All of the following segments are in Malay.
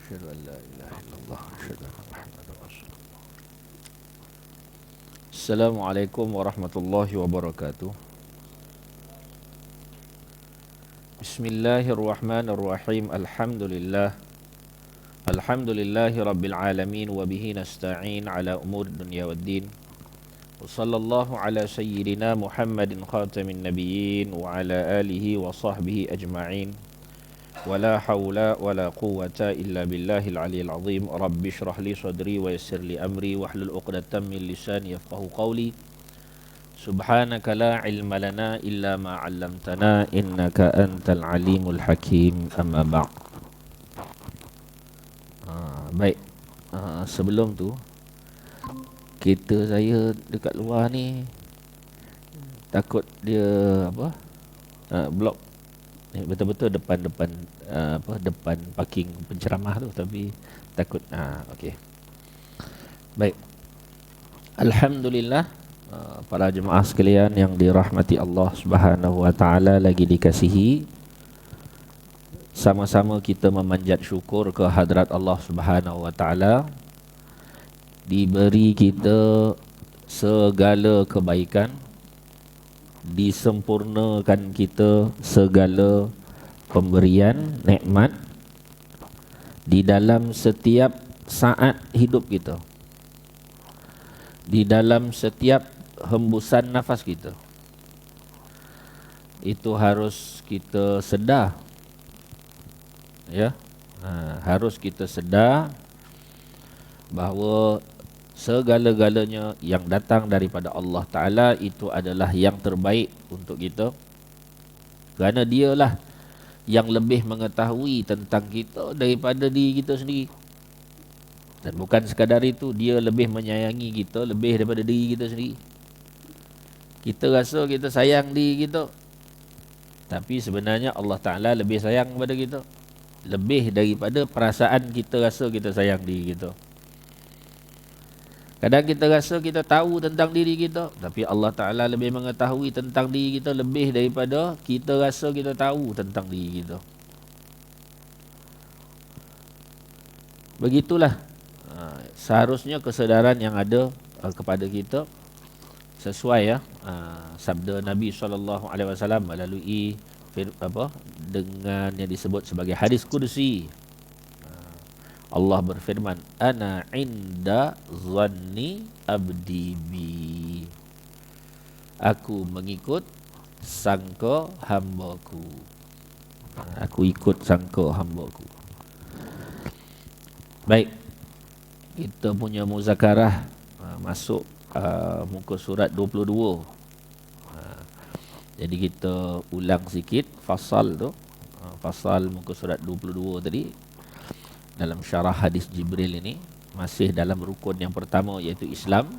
Asyhadu an la ilaha illallah, asyhadu anna Muhammadar Rasulullah. Assalamualaikum warahmatullahi wabarakatuh. Bismillahirrahmanirrahim. Alhamdulillahi rabbil alamin wa bihi nasta'in ala umuri dunya waddin. Wa sallallahu ala sayyidina Muhammadin khatamin nabiyyin wa ala alihi wa sahbihi ajma'in. Wala hawla wala quwwata illa billahil aliyyil azim. Rabbi shrah li sadri wa yassir li amri wahlul 'uqdatam min lisani yafqahu qawli. Subhanaka la ilma lana illa ma 'allamtana innaka antal alimul hakim. Amma ba'd. Baik. Sebelum tu saya dekat luar ni takut dia blok. Betul-betul depan depan parking penceramah tu, tapi takut. Okey. Baik. Alhamdulillah, para jemaah sekalian yang dirahmati Allah Subhanahu wa taala, lagi dikasihi. Sama-sama kita memanjat syukur ke hadrat Allah Subhanahu wa taala, diberi kita segala kebaikan, disempurnakan kita segala pemberian nikmat di dalam setiap saat hidup kita, di dalam setiap hembusan nafas kita. Itu harus kita sedar, ya. Harus kita sedar bahawa segala-galanya yang datang daripada Allah Ta'ala itu adalah yang terbaik untuk kita, kerana dialah yang lebih mengetahui tentang kita daripada diri kita sendiri. Dan bukan sekadar itu, dia lebih menyayangi kita lebih daripada diri kita sendiri. Kita rasa kita sayang diri kita, tapi sebenarnya Allah Ta'ala lebih sayang kepada kita, lebih daripada perasaan kita rasa kita sayang diri kita. Kadang kita rasa kita tahu tentang diri kita, tapi Allah Ta'ala lebih mengetahui tentang diri kita lebih daripada kita rasa kita tahu tentang diri kita. Begitulah seharusnya kesedaran yang ada kepada kita, sesuai sabda Nabi SAW melalui dengan yang disebut sebagai hadis qudsi. Allah berfirman, ana inda zanni abdi bi. Aku mengikut sangka hambaku. Aku ikut sangka hambaku. Baik. Kita punya muzakarah masuk muka surat 22. Jadi kita ulang sikit fasal tu. Fasal muka surat 22 tadi, dalam syarah hadis Jibril ini, masih dalam rukun yang pertama, iaitu Islam.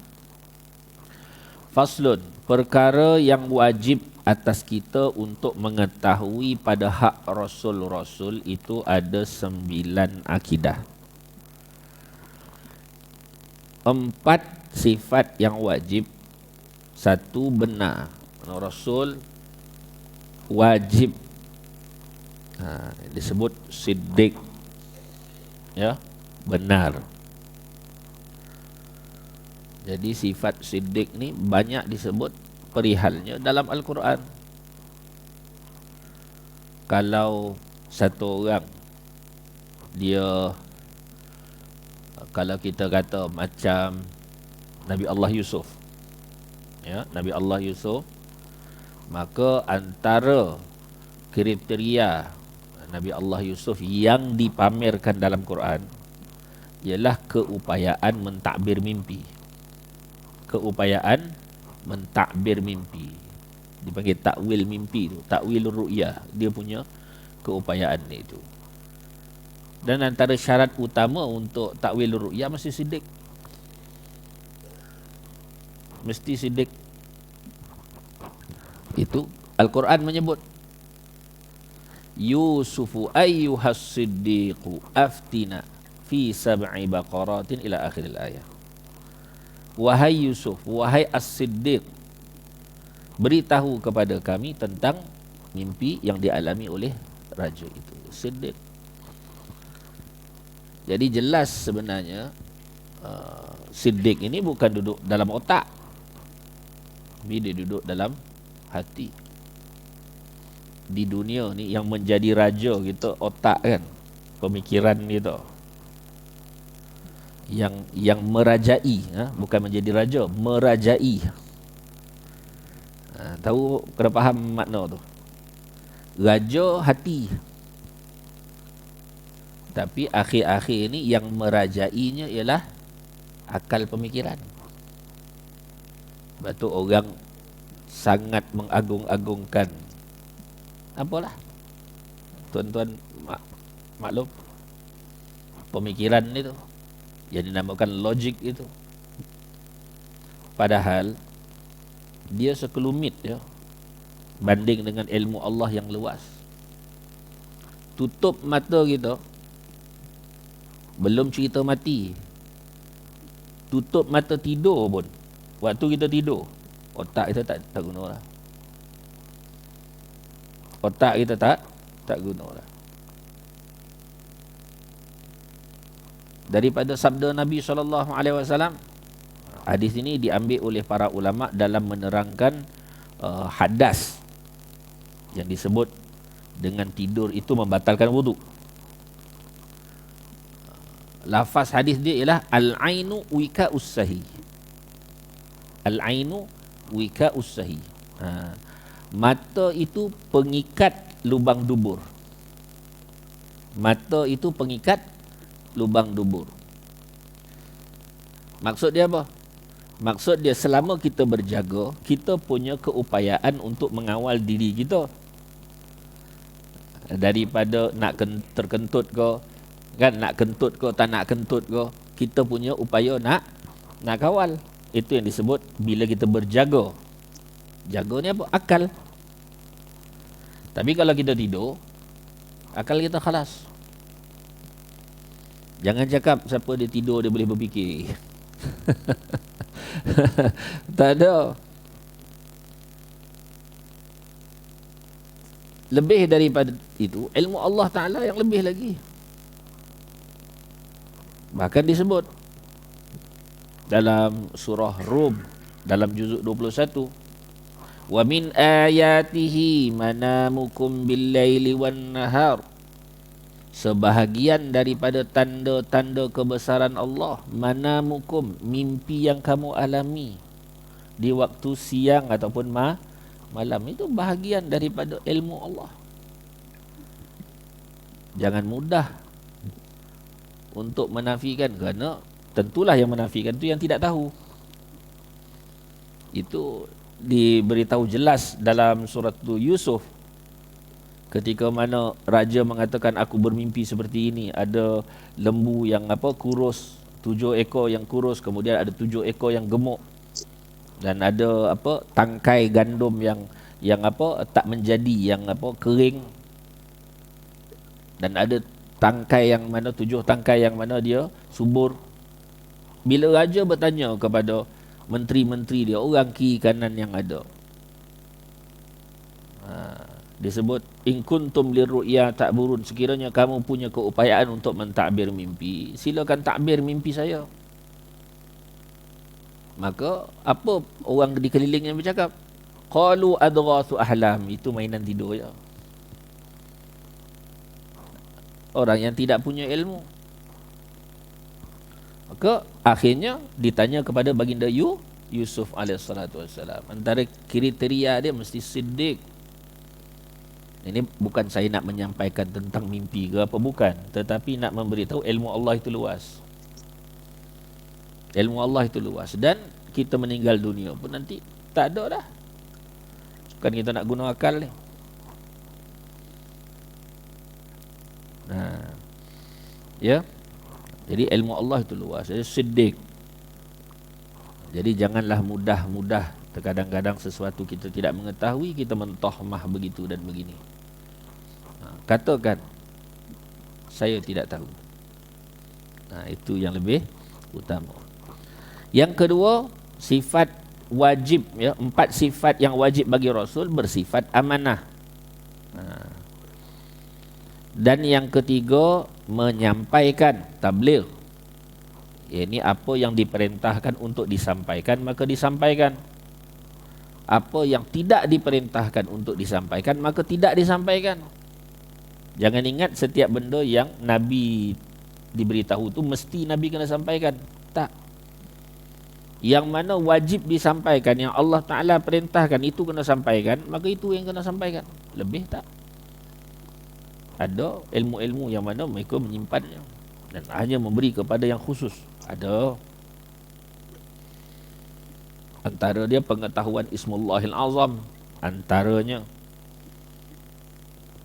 Faslun, perkara yang wajib atas kita untuk mengetahui pada hak Rasul-Rasul itu ada 9 akidah. 4 sifat yang wajib. 1 benar, Rasul wajib disebut siddiq, ya, benar. Jadi sifat siddiq ni banyak disebut perihalnya dalam Al-Quran. Kalau satu orang dia, kalau kita kata macam Nabi Allah Yusuf, ya, Nabi Allah Yusuf, maka antara kriteria Nabi Allah Yusuf yang dipamerkan dalam Quran ialah keupayaan mentadbir mimpi. Keupayaan mentadbir mimpi, dipanggil takwil mimpi tu, takwil ru'yah, dia punya keupayaan itu. Dan antara syarat utama untuk takwil ru'yah mesti siddiq. Mesti siddiq. Itu Al-Quran menyebut, Yusufu ayyuhas siddiqu aftina fi sab'i baqaratin ila akhiril ayah. Wahai Yusuf, wahai As-Siddiq, beritahu kepada kami tentang mimpi yang dialami oleh raja itu. Siddiq. Jadi jelas sebenarnya Siddiq ini bukan duduk dalam otak, tapi dia duduk dalam hati. Di dunia ni yang menjadi raja kita otak kan, pemikiran gitu. Yang merajai, bukan menjadi raja, merajai. Tahu, kena faham makna tu. Raja hati, tapi akhir-akhir ni yang merajainya ialah akal pemikiran. Sebab tu orang sangat mengagung-agungkan, apalah, tuan-tuan maklum, pemikiran itu yang dinamakan logik itu. Padahal dia sekelumit ya, banding dengan ilmu Allah yang luas. Tutup mata kita, belum cerita mati, tutup mata tidur pun, waktu kita tidur, otak kita tak guna lah. Otak kita tak guna lah. Daripada sabda Nabi SAW, hadis ini diambil oleh para ulama dalam menerangkan hadas yang disebut dengan tidur itu membatalkan wuduk. Lafaz hadis dia ialah al-ainu wika'us sahih. Al-ainu wika'us sahih. Mata itu pengikat lubang dubur. Mata itu pengikat lubang dubur. Maksud dia apa? Maksud dia selama kita berjaga, kita punya keupayaan untuk mengawal diri kita daripada nak terkentut ke, kan, nak kentut ke tak nak kentut ke, kita punya upaya nak kawal. Itu yang disebut bila kita berjaga. Jaga ni apa? Akal. Tapi kalau kita tidur, akal kita khalas. Jangan cakap siapa dia tidur dia boleh berfikir. Tak ada. Lebih daripada itu, ilmu Allah Ta'ala yang lebih lagi. Bahkan disebut dalam surah Rum, dalam juzuk 21, wa min ayatihi manamukum bil-laili wan-nahar. Sebahagian daripada tanda-tanda kebesaran Allah, manamukum, mimpi yang kamu alami di waktu siang ataupun malam, itu bahagian daripada ilmu Allah. Jangan mudah untuk menafikan, kerana tentulah yang menafikan itu yang tidak tahu. Itu diberitahu jelas dalam surah Yusuf, ketika mana raja mengatakan aku bermimpi seperti ini, ada lembu yang kurus, 7 ekor yang kurus, kemudian ada 7 ekor yang gemuk, dan ada tangkai gandum yang tak menjadi, yang kering, dan ada tangkai yang mana 7 tangkai yang mana dia subur. Bila raja bertanya kepada menteri-menteri dia, orang kiri kanan yang ada, disebut in kuntum lirru'ya ta'burun, sekiranya kamu punya keupayaan untuk mentakbir mimpi, silakan takbir mimpi saya. Maka apa orang di kelilingnya bercakap? Qalu adghathu ahlam, itu mainan tidur ya. Orang yang tidak punya ilmu. Maka akhirnya ditanya kepada baginda Yusuf alaihissalatu wassalam. Antara kriteria dia mesti siddiq. Ini bukan saya nak menyampaikan tentang mimpi ke apa, bukan, tetapi nak memberitahu ilmu Allah itu luas. Ilmu Allah itu luas, dan kita meninggal dunia pun nanti tak ada dah. Bukan kita nak guna akal ni. Ya. Jadi ilmu Allah itu luas. Jadi siddiq. Jadi janganlah mudah-mudah, terkadang-kadang sesuatu kita tidak mengetahui, kita mentahmah begitu dan begini. Katakan saya tidak tahu. Itu yang lebih utama. Yang kedua, sifat wajib, ya, 4 sifat yang wajib bagi Rasul bersifat amanah. Dan yang ketiga, menyampaikan, tabligh. Ini apa yang diperintahkan untuk disampaikan, maka disampaikan. Apa yang tidak diperintahkan untuk disampaikan, maka tidak disampaikan. Jangan ingat setiap benda yang Nabi diberitahu tu mesti Nabi kena sampaikan. Tak. Yang mana wajib disampaikan, yang Allah Ta'ala perintahkan itu kena sampaikan, maka itu yang kena sampaikan. Lebih tak. Ada ilmu-ilmu yang mana mereka menyimpannya dan hanya memberi kepada yang khusus. Ada. Antara dia pengetahuan Ismullahil Azam. Antaranya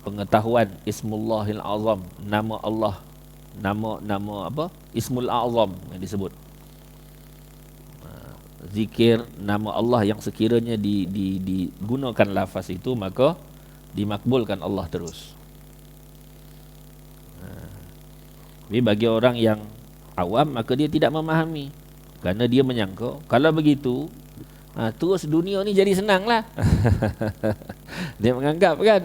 pengetahuan Ismullahil Azam, nama Allah, nama apa? Ismul Azam yang disebut. Zikir nama Allah yang sekiranya digunakan lafaz itu, maka dimakbulkan Allah terus. Tapi bagi orang yang awam, maka dia tidak memahami, kerana dia menyangka kalau begitu terus dunia ni jadi senang lah. Dia menganggap kan,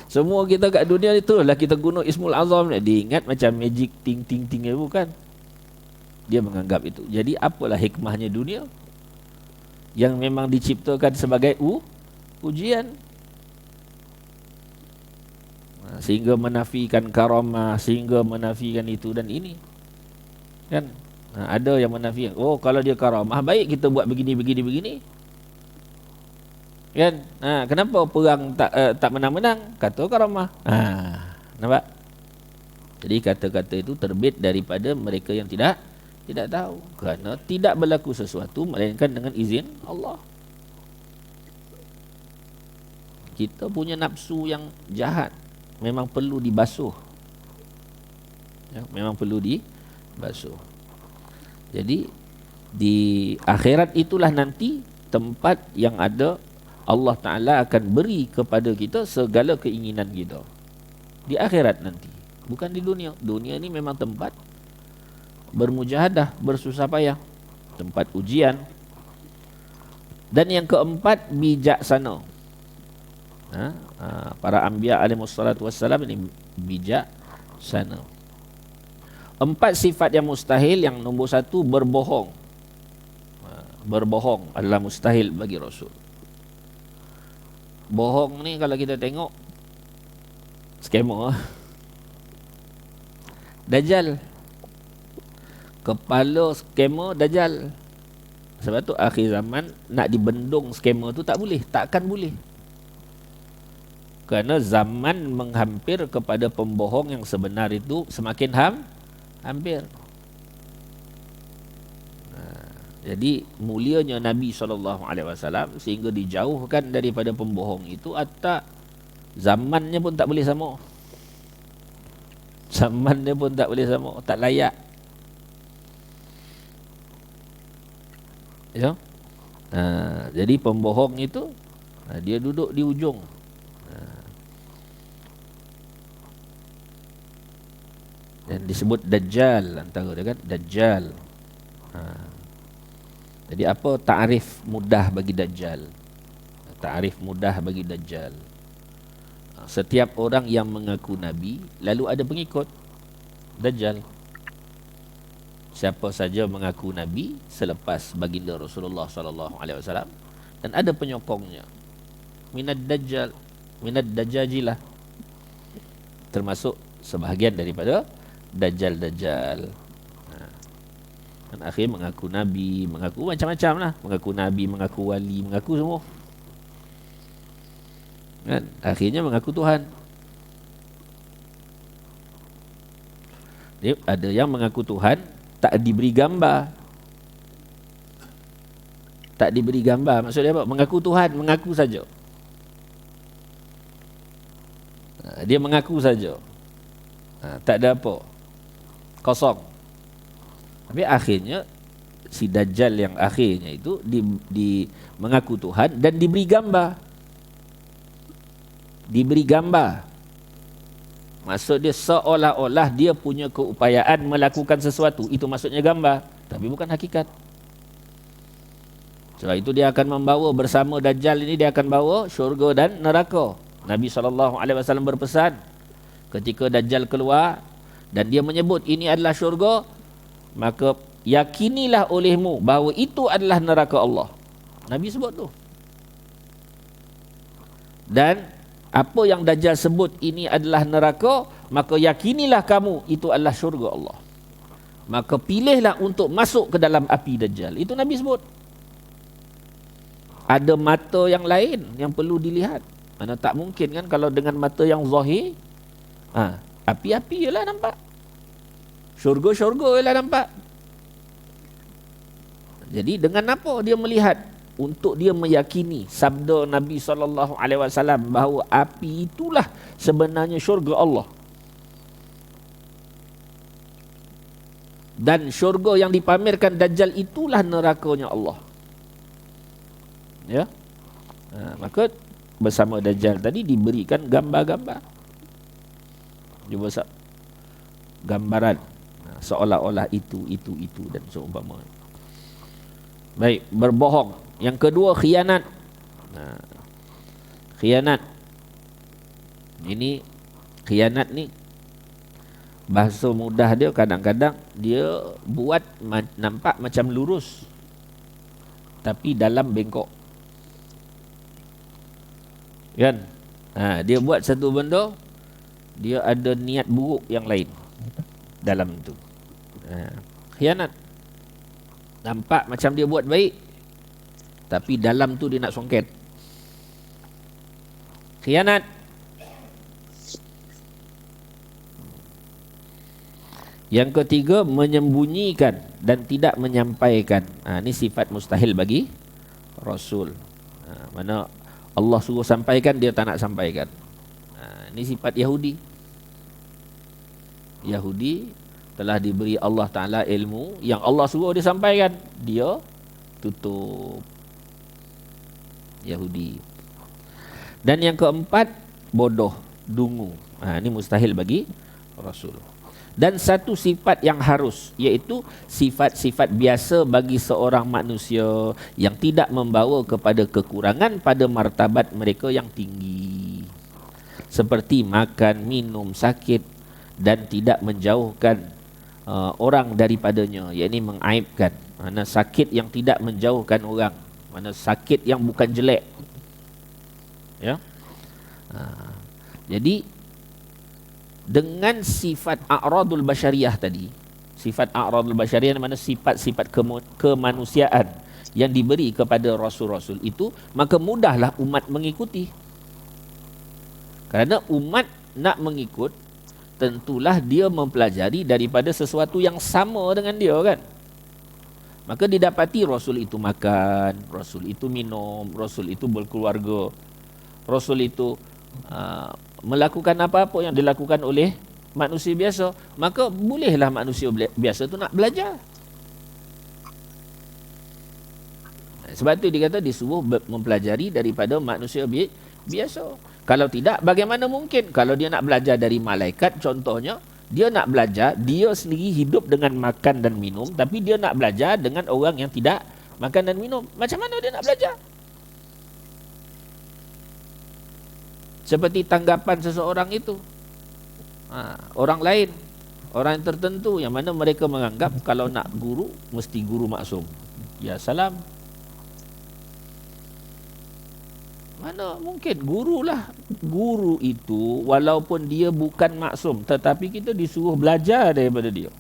semua kita kat dunia ni tu lah kita guna Ismul Azam. Dia ingat macam magic ting bukan. Dia menganggap itu. Jadi apalah hikmahnya dunia yang memang diciptakan sebagai ujian, sehingga menafikan karamah, sehingga menafikan itu dan ini kan. Ada yang menafikan, oh kalau dia karamah baik kita buat begini kan. Kenapa perang tak menang-menang? Kata karamah. Nampak? Jadi kata-kata itu terbit daripada mereka yang tidak tahu, kerana tidak berlaku sesuatu melainkan dengan izin Allah. Kita punya nafsu yang jahat memang perlu dibasuh, ya, memang perlu dibasuh. Jadi di akhirat itulah nanti tempat yang ada Allah Ta'ala akan beri kepada kita segala keinginan kita. Di akhirat nanti, bukan di dunia. Dunia ni memang tempat bermujahadah, bersusah payah, tempat ujian. Dan yang keempat, bijaksana. Para anbiya alaihissalatu wassalam ini bijaksana. 4 sifat yang mustahil. Yang nombor 1, berbohong. Berbohong adalah mustahil bagi Rasul. Bohong ni kalau kita tengok scammer, Dajjal. Kepala scammer Dajjal. Sebab tu akhir zaman nak dibendung scammer tu tak boleh, takkan boleh. Kerana zaman menghampir kepada pembohong yang sebenar itu semakin hampir. Jadi mulianya Nabi SAW sehingga dijauhkan daripada pembohong itu, atau zamannya pun tak boleh sama. Zamannya pun tak boleh sama, tak layak. Ya. Jadi pembohong itu dia duduk di ujung. Dan disebut Dajjal antara dia kan, Dajjal. Jadi apa ta'rif mudah bagi Dajjal? Ta'rif mudah bagi Dajjal, setiap orang yang mengaku Nabi lalu ada pengikut Dajjal. Siapa saja mengaku Nabi selepas baginda Rasulullah SAW dan ada penyokongnya, minad Dajjal, minad Dajjajilah, termasuk sebahagian daripada Dajjal. Dan akhir mengaku Nabi, mengaku macam-macam lah. Mengaku Nabi, mengaku wali, mengaku semua kan? Akhirnya mengaku Tuhan. Dia ada yang mengaku Tuhan tak diberi gambar. Tak diberi gambar maksudnya apa? Mengaku Tuhan, mengaku saja. Dia mengaku saja, tak ada apa, kosong. Tapi akhirnya si Dajjal yang akhirnya itu di mengaku Tuhan dan diberi gambar. Diberi gambar. Maksud dia seolah-olah dia punya keupayaan melakukan sesuatu. Itu maksudnya gambar, tapi bukan hakikat. Sebab itu dia akan membawa bersama Dajjal ini, dia akan bawa syurga dan neraka. Nabi SAW berpesan ketika Dajjal keluar dan dia menyebut ini adalah syurga, maka yakinilah olehmu bahawa itu adalah neraka Allah. Nabi sebut tu. Dan apa yang Dajjal sebut ini adalah neraka, maka yakinilah kamu itu adalah syurga Allah. Maka pilihlah untuk masuk ke dalam api Dajjal. Itu Nabi sebut. Ada mata yang lain yang perlu dilihat. Mana tak mungkin kan kalau dengan mata yang zahir, api-api jelah nampak. Syurga-syurga jelah nampak. Jadi dengan apa dia melihat? Untuk dia meyakini sabda Nabi SAW bahawa api itulah sebenarnya syurga Allah. Dan syurga yang dipamerkan Dajjal itulah nerakanya Allah. Ya, maka bersama Dajjal tadi diberikan gambar-gambar. Dia buat gambaran seolah-olah itu dan seumpama. Baik, berbohong. Yang kedua, khianat. Khianat. Ini khianat ni bahasa mudah dia kadang-kadang dia buat nampak macam lurus tapi dalam bengkok. Kan? Dia buat satu benda, dia ada niat buruk yang lain dalam itu. Khianat. Nampak macam dia buat baik, tapi dalam tu dia nak songket. Khianat. Yang ketiga, menyembunyikan dan tidak menyampaikan. Ini sifat mustahil bagi Rasul. Mana Allah suruh sampaikan, dia tak nak sampaikan. Ini sifat Yahudi. Yahudi telah diberi Allah Ta'ala ilmu yang Allah suruh dia sampaikan, dia tutup. Yahudi. Dan yang keempat, bodoh, dungu. Ini mustahil bagi Rasul. Dan satu sifat yang harus, iaitu sifat-sifat biasa bagi seorang manusia yang tidak membawa kepada kekurangan pada martabat mereka yang tinggi, seperti makan, minum, sakit, dan tidak menjauhkan orang daripadanya, yakni mengaibkan. Mana sakit yang tidak menjauhkan orang, mana sakit yang bukan jelek. Ya. Jadi dengan sifat a'radul basyariyah tadi, sifat a'radul basyariyah mana sifat-sifat kemanusiaan yang diberi kepada rasul-rasul itu, maka mudahlah umat mengikuti. Kerana umat nak mengikut, tentulah dia mempelajari daripada sesuatu yang sama dengan dia, kan? Maka didapati Rasul itu makan, Rasul itu minum, Rasul itu berkeluarga, Rasul itu melakukan apa-apa yang dilakukan oleh manusia biasa. Maka bolehlah manusia biasa tu nak belajar. Sebab tu dikata disuruh mempelajari daripada manusia biasa. Kalau tidak, bagaimana mungkin? Kalau dia nak belajar dari malaikat, contohnya, dia nak belajar, dia sendiri hidup dengan makan dan minum, tapi dia nak belajar dengan orang yang tidak makan dan minum. Macam mana dia nak belajar? Seperti tanggapan seseorang itu, orang lain, orang yang tertentu, yang mana mereka menganggap kalau nak guru, mesti guru maksum. Ya salam. Mana mungkin? Gurulah. Guru itu walaupun dia bukan maksum, tetapi kita disuruh belajar daripada dia.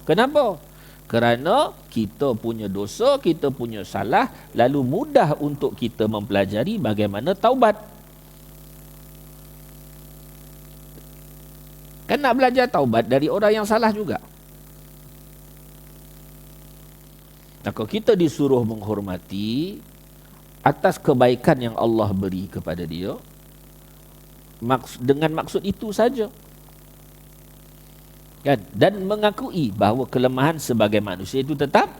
Kenapa? Kerana kita punya dosa, kita punya salah, lalu mudah untuk kita mempelajari bagaimana taubat. Kan nak belajar taubat dari orang yang salah juga. Maka kita disuruh menghormati atas kebaikan yang Allah beri kepada dia, dengan maksud itu saja, kan? Dan mengakui bahawa kelemahan sebagai manusia itu tetap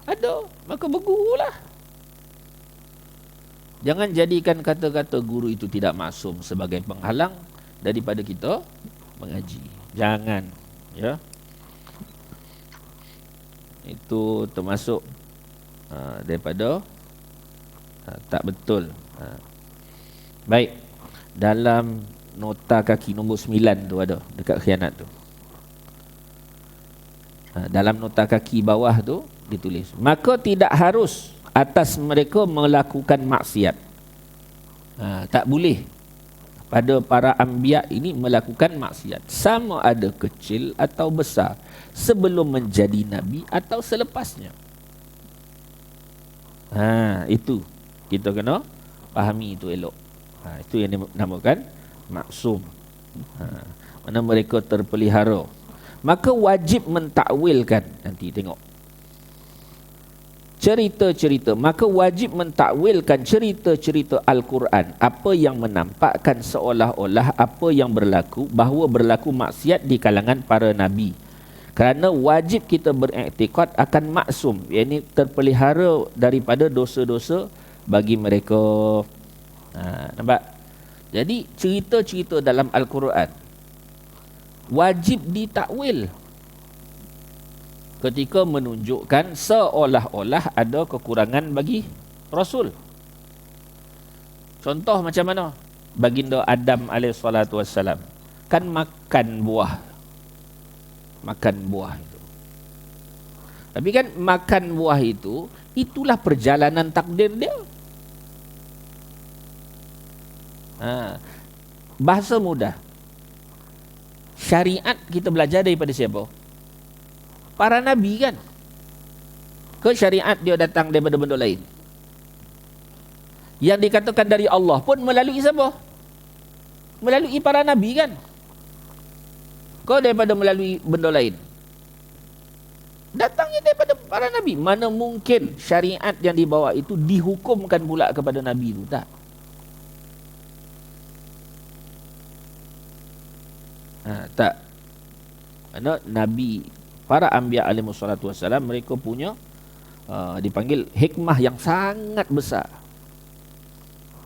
ada. Maka bergurulah. Jangan jadikan kata-kata guru itu tidak maksum sebagai penghalang daripada kita mengaji. Jangan, ya. Itu termasuk daripada tak betul. Baik. Dalam nota kaki nombor 9 tu ada dekat khianat tu. Dalam nota kaki bawah tu ditulis, maka tidak harus atas mereka melakukan maksiat. Tak boleh pada para anbiya ini melakukan maksiat, sama ada kecil atau besar, sebelum menjadi nabi atau selepasnya. Itu kita kena fahami itu elok. Itu yang dinamakan maksum. Mana mereka terpelihara. Maka wajib mentakwilkan, nanti tengok cerita-cerita, maka wajib mentakwilkan cerita-cerita Al-Quran, apa yang menampakkan seolah-olah apa yang berlaku, bahawa berlaku maksiat di kalangan para nabi. Kerana wajib kita beriktikad akan maksum, iaitu terpelihara daripada dosa-dosa bagi mereka. Nampak? Jadi cerita-cerita dalam Al-Quran wajib ditakwil ketika menunjukkan seolah-olah ada kekurangan bagi Rasul. Contoh macam mana? Baginda Adam AS kan makan buah. Makan buah itu. Tapi kan makan buah itu, itulah perjalanan takdir dia. Bahasa mudah. Syariat kita belajar daripada siapa? Para nabi kan? Ke syariat dia datang daripada benda lain? Yang dikatakan dari Allah pun melalui siapa? Melalui para nabi kan? Ke daripada melalui benda lain? Datangnya daripada para nabi. Mana mungkin syariat yang dibawa itu dihukumkan pula kepada nabi itu? Tak. Tak. Kerana Nabi, para anbiya alaihi salatu wassalam, mereka punya dipanggil hikmah yang sangat besar.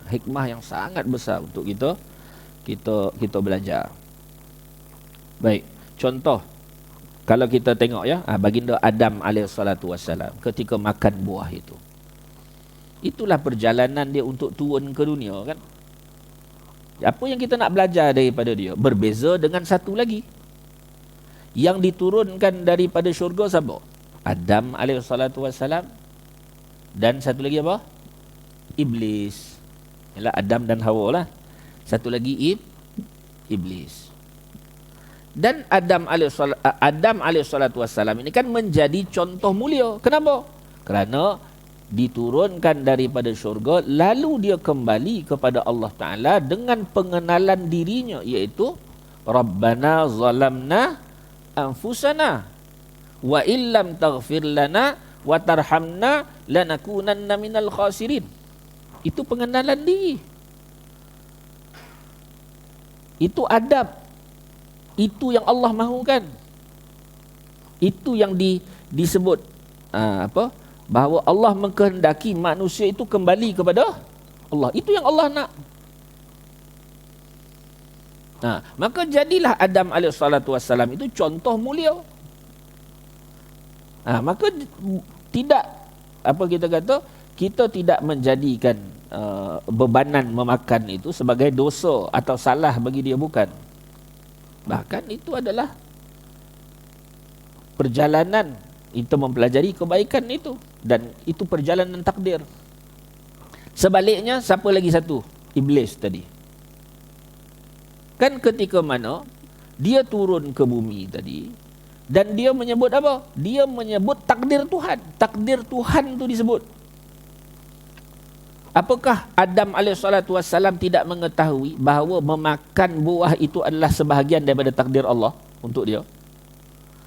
Hikmah yang sangat besar untuk kita belajar. Baik, contoh kalau kita tengok ya, baginda Adam alaihi salatu wassalam ketika makan buah itu. Itulah perjalanan dia untuk turun ke dunia kan? Apa yang kita nak belajar daripada dia? Berbeza dengan satu lagi. Yang diturunkan daripada syurga siapa? Adam AS. Dan satu lagi apa? Iblis. Ialah Adam dan Hawa lah. Satu lagi Iblis. Dan Adam AS ini kan menjadi contoh mulia. Kenapa? Kerana diturunkan daripada syurga, lalu dia kembali kepada Allah Ta'ala dengan pengenalan dirinya, iaitu Rabbana zalamna anfusana wa illam taghfir lana wa tarhamna lanakunanna minal khasirin. Itu pengenalan diri, itu adab, itu yang Allah mahukan, itu yang disebut bahawa Allah mengkehendaki manusia itu kembali kepada Allah. Itu yang Allah nak. Maka jadilah Adam AS itu contoh mulia. Maka tidak, kita tidak menjadikan bebanan memakan itu sebagai dosa atau salah bagi dia, bukan. Bahkan itu adalah perjalanan kita mempelajari kebaikan itu, dan itu perjalanan takdir. Sebaliknya, siapa lagi satu? Iblis tadi. Kan ketika mana dia turun ke bumi tadi, dan dia menyebut apa? Dia menyebut takdir Tuhan. Takdir Tuhan itu disebut. Apakah Adam AS tidak mengetahui bahawa memakan buah itu adalah sebahagian daripada takdir Allah untuk dia?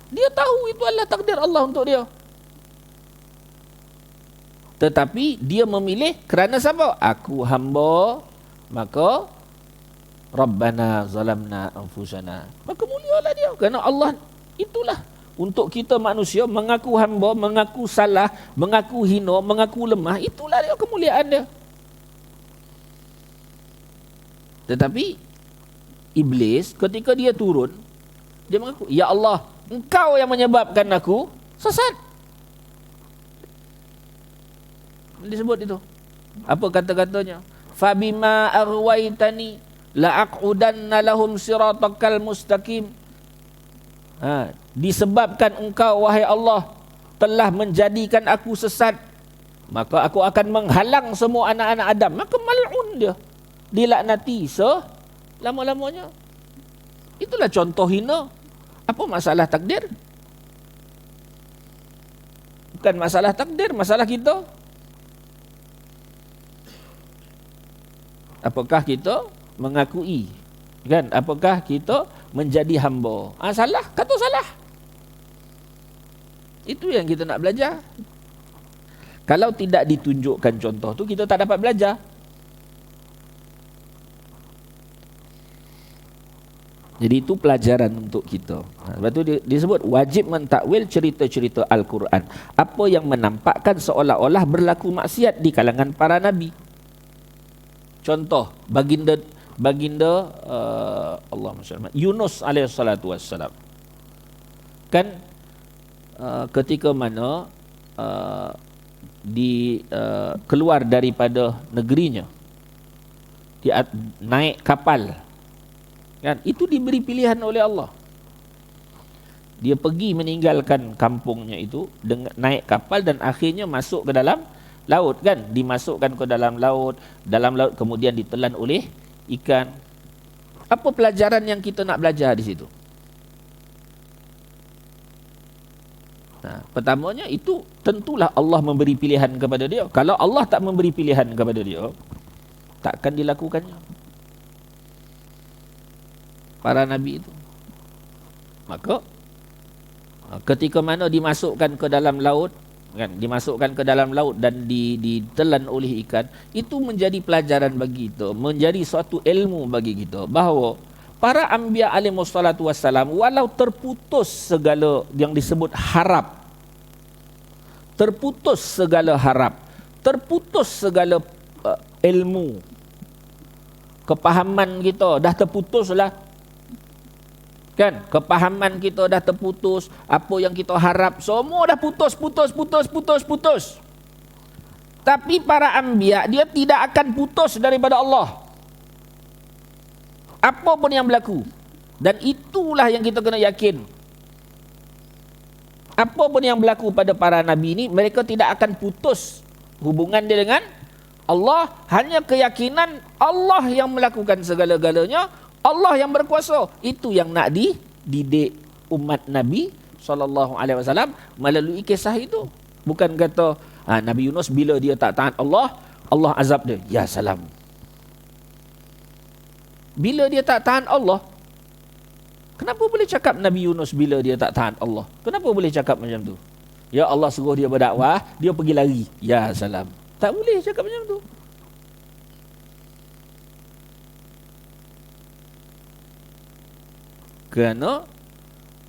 Dia tahu itu adalah takdir Allah untuk dia. Tetapi dia memilih kerana siapa? Aku hamba, maka Rabbana zalamna anfusana. Maka mulialah dia. Kerana Allah itulah untuk kita manusia mengaku hamba, mengaku salah, mengaku hina, mengaku lemah. Itulah dia kemuliaan dia. Tetapi Iblis ketika dia turun, dia mengaku, ya Allah, engkau yang menyebabkan aku sesat. Disebut itu. Apa kata-katanya? Fabima arwaitani la'aqudanna lahum siratakal mustaqim. Disebabkan engkau wahai Allah telah menjadikan aku sesat, maka aku akan menghalang semua anak-anak Adam. Maka mal'un dia, dilaknati selama-lamanya. Itulah contoh hina. Apa masalah takdir? Bukan masalah takdir, masalah kita. Apakah kita mengakui, kan? Apakah kita menjadi hamba? Salah, kata salah. Itu yang kita nak belajar. Kalau tidak ditunjukkan contoh tu, kita tak dapat belajar. Jadi itu pelajaran untuk kita. Sebab tu disebut wajib mentakwil cerita-cerita Al-Quran. Apa yang menampakkan seolah-olah berlaku maksiat di kalangan para nabi. Contoh, baginda Allahumma shalli Yunus alaihi salatu wassalam. Kan ketika mana keluar daripada negerinya, dia naik kapal, kan, itu diberi pilihan oleh Allah. Dia pergi meninggalkan kampungnya itu dengan naik kapal dan akhirnya masuk ke dalam laut, kan, dimasukkan ke dalam laut kemudian ditelan oleh ikan. Apa pelajaran yang kita nak belajar di situ? Pertamanya itu tentulah Allah memberi pilihan kepada dia. Kalau Allah tak memberi pilihan kepada dia, takkan dilakukannya. Para nabi itu. Maka ketika mana dimasukkan ke dalam laut, kan, dimasukkan ke dalam laut dan ditelan oleh ikan, itu menjadi pelajaran bagi kita, menjadi suatu ilmu bagi kita bahawa para anbiya alaihissalatu wassalam, walau terputus segala yang disebut harap, terputus segala ilmu, kepahaman kita dah terputuslah, kan, kepahaman kita dah terputus, apa yang kita harap semua dah putus. Tapi para anbiya, dia tidak akan putus daripada Allah, apa pun yang berlaku. Dan itulah yang kita kena yakin. Apa pun yang berlaku pada para nabi ini, mereka tidak akan putus hubungan dia dengan Allah. Hanya keyakinan Allah yang melakukan segala-galanya, Allah yang berkuasa. Itu yang nak dididik umat Nabi SAW melalui kisah itu. Bukan kata Nabi Yunus bila dia tak taat Allah, Allah azab dia. Ya salam. Bila dia tak tahan Allah, kenapa boleh cakap Nabi Yunus bila dia tak tahan Allah? Kenapa boleh cakap macam tu? Ya Allah suruh dia berdakwah, dia pergi lari. Ya salam. Tak boleh cakap macam tu. Kerana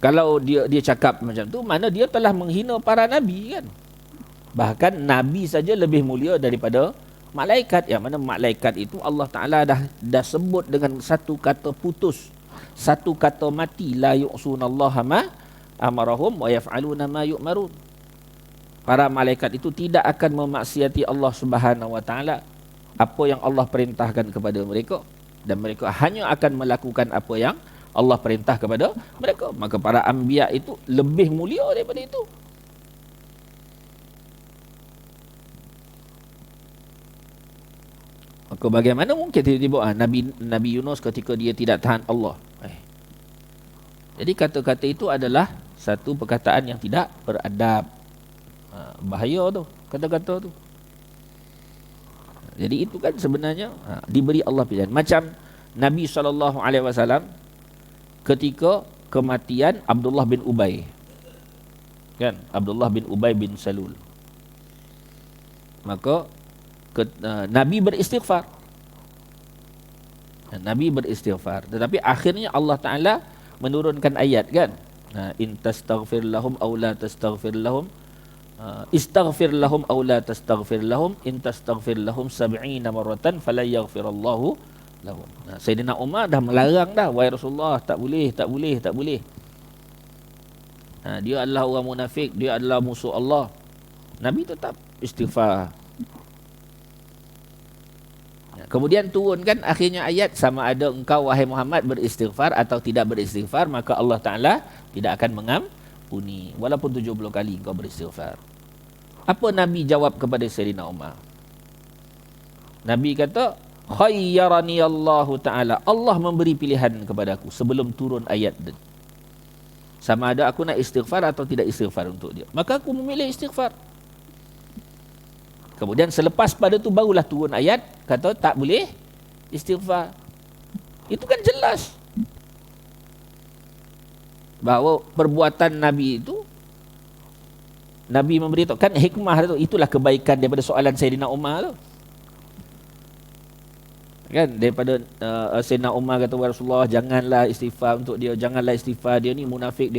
kalau dia cakap macam tu, mana dia telah menghina para nabi, kan? Bahkan nabi saja lebih mulia daripada malaikat. Yang mana malaikat itu Allah Ta'ala dah sebut dengan satu kata putus, satu kata mati. La yu'sunallaha ma amarahum wa yaf'aluna ma yu'marun. Para malaikat itu tidak akan memaksiati Allah Subhanahu wa Ta'ala, apa yang Allah perintahkan kepada mereka, dan mereka hanya akan melakukan apa yang Allah perintah kepada mereka. Maka para anbiya itu lebih mulia daripada itu. Maka bagaimana mungkin tiba-tiba Nabi Yunus ketika dia tidak tahan Allah. Jadi kata-kata itu adalah satu perkataan yang tidak beradab. Bahaya tu kata-kata tu. Jadi itu kan sebenarnya diberi Allah pilihan. Macam Nabi SAW ketika kematian Abdullah bin Ubay, kan, Abdullah bin Ubay bin Salul, maka Nabi beristighfar. Nabi beristighfar, tetapi akhirnya Allah Ta'ala menurunkan ayat, kan, in tastaghfir lahum aw la tastaghfir lahum, istaghfir lahum aw la tastaghfir lahum, in tastaghfir lahum 70 marratan fala yaghfirallahu lahum. Sayyidina Umar dah melarang dah, wahai Rasulullah, tak boleh. Dia adalah orang munafik, dia adalah musuh Allah. Nabi tetap istighfar. Kemudian turunkan akhirnya ayat, sama ada engkau wahai Muhammad beristighfar atau tidak beristighfar, maka Allah Ta'ala tidak akan mengampuni walaupun 70 kali engkau beristighfar. Apa Nabi jawab kepada Sayyidina Umar? Nabi kata, khayyarani Allah Ta'ala, Allah memberi pilihan kepadaku sebelum turun ayat itu. Sama ada aku nak istighfar atau tidak istighfar untuk dia. Maka aku memilih istighfar. Kemudian selepas pada tu barulah turun ayat kata tak boleh istighfar. Itu kan jelas bahawa perbuatan Nabi itu, Nabi memberitahukan hikmah tu, itulah kebaikan daripada soalan Sayyidina Umar tu. Kan daripada Sayyidina Umar kata, Rasulullah janganlah istighfar untuk dia, janganlah istighfar, dia ni munafik.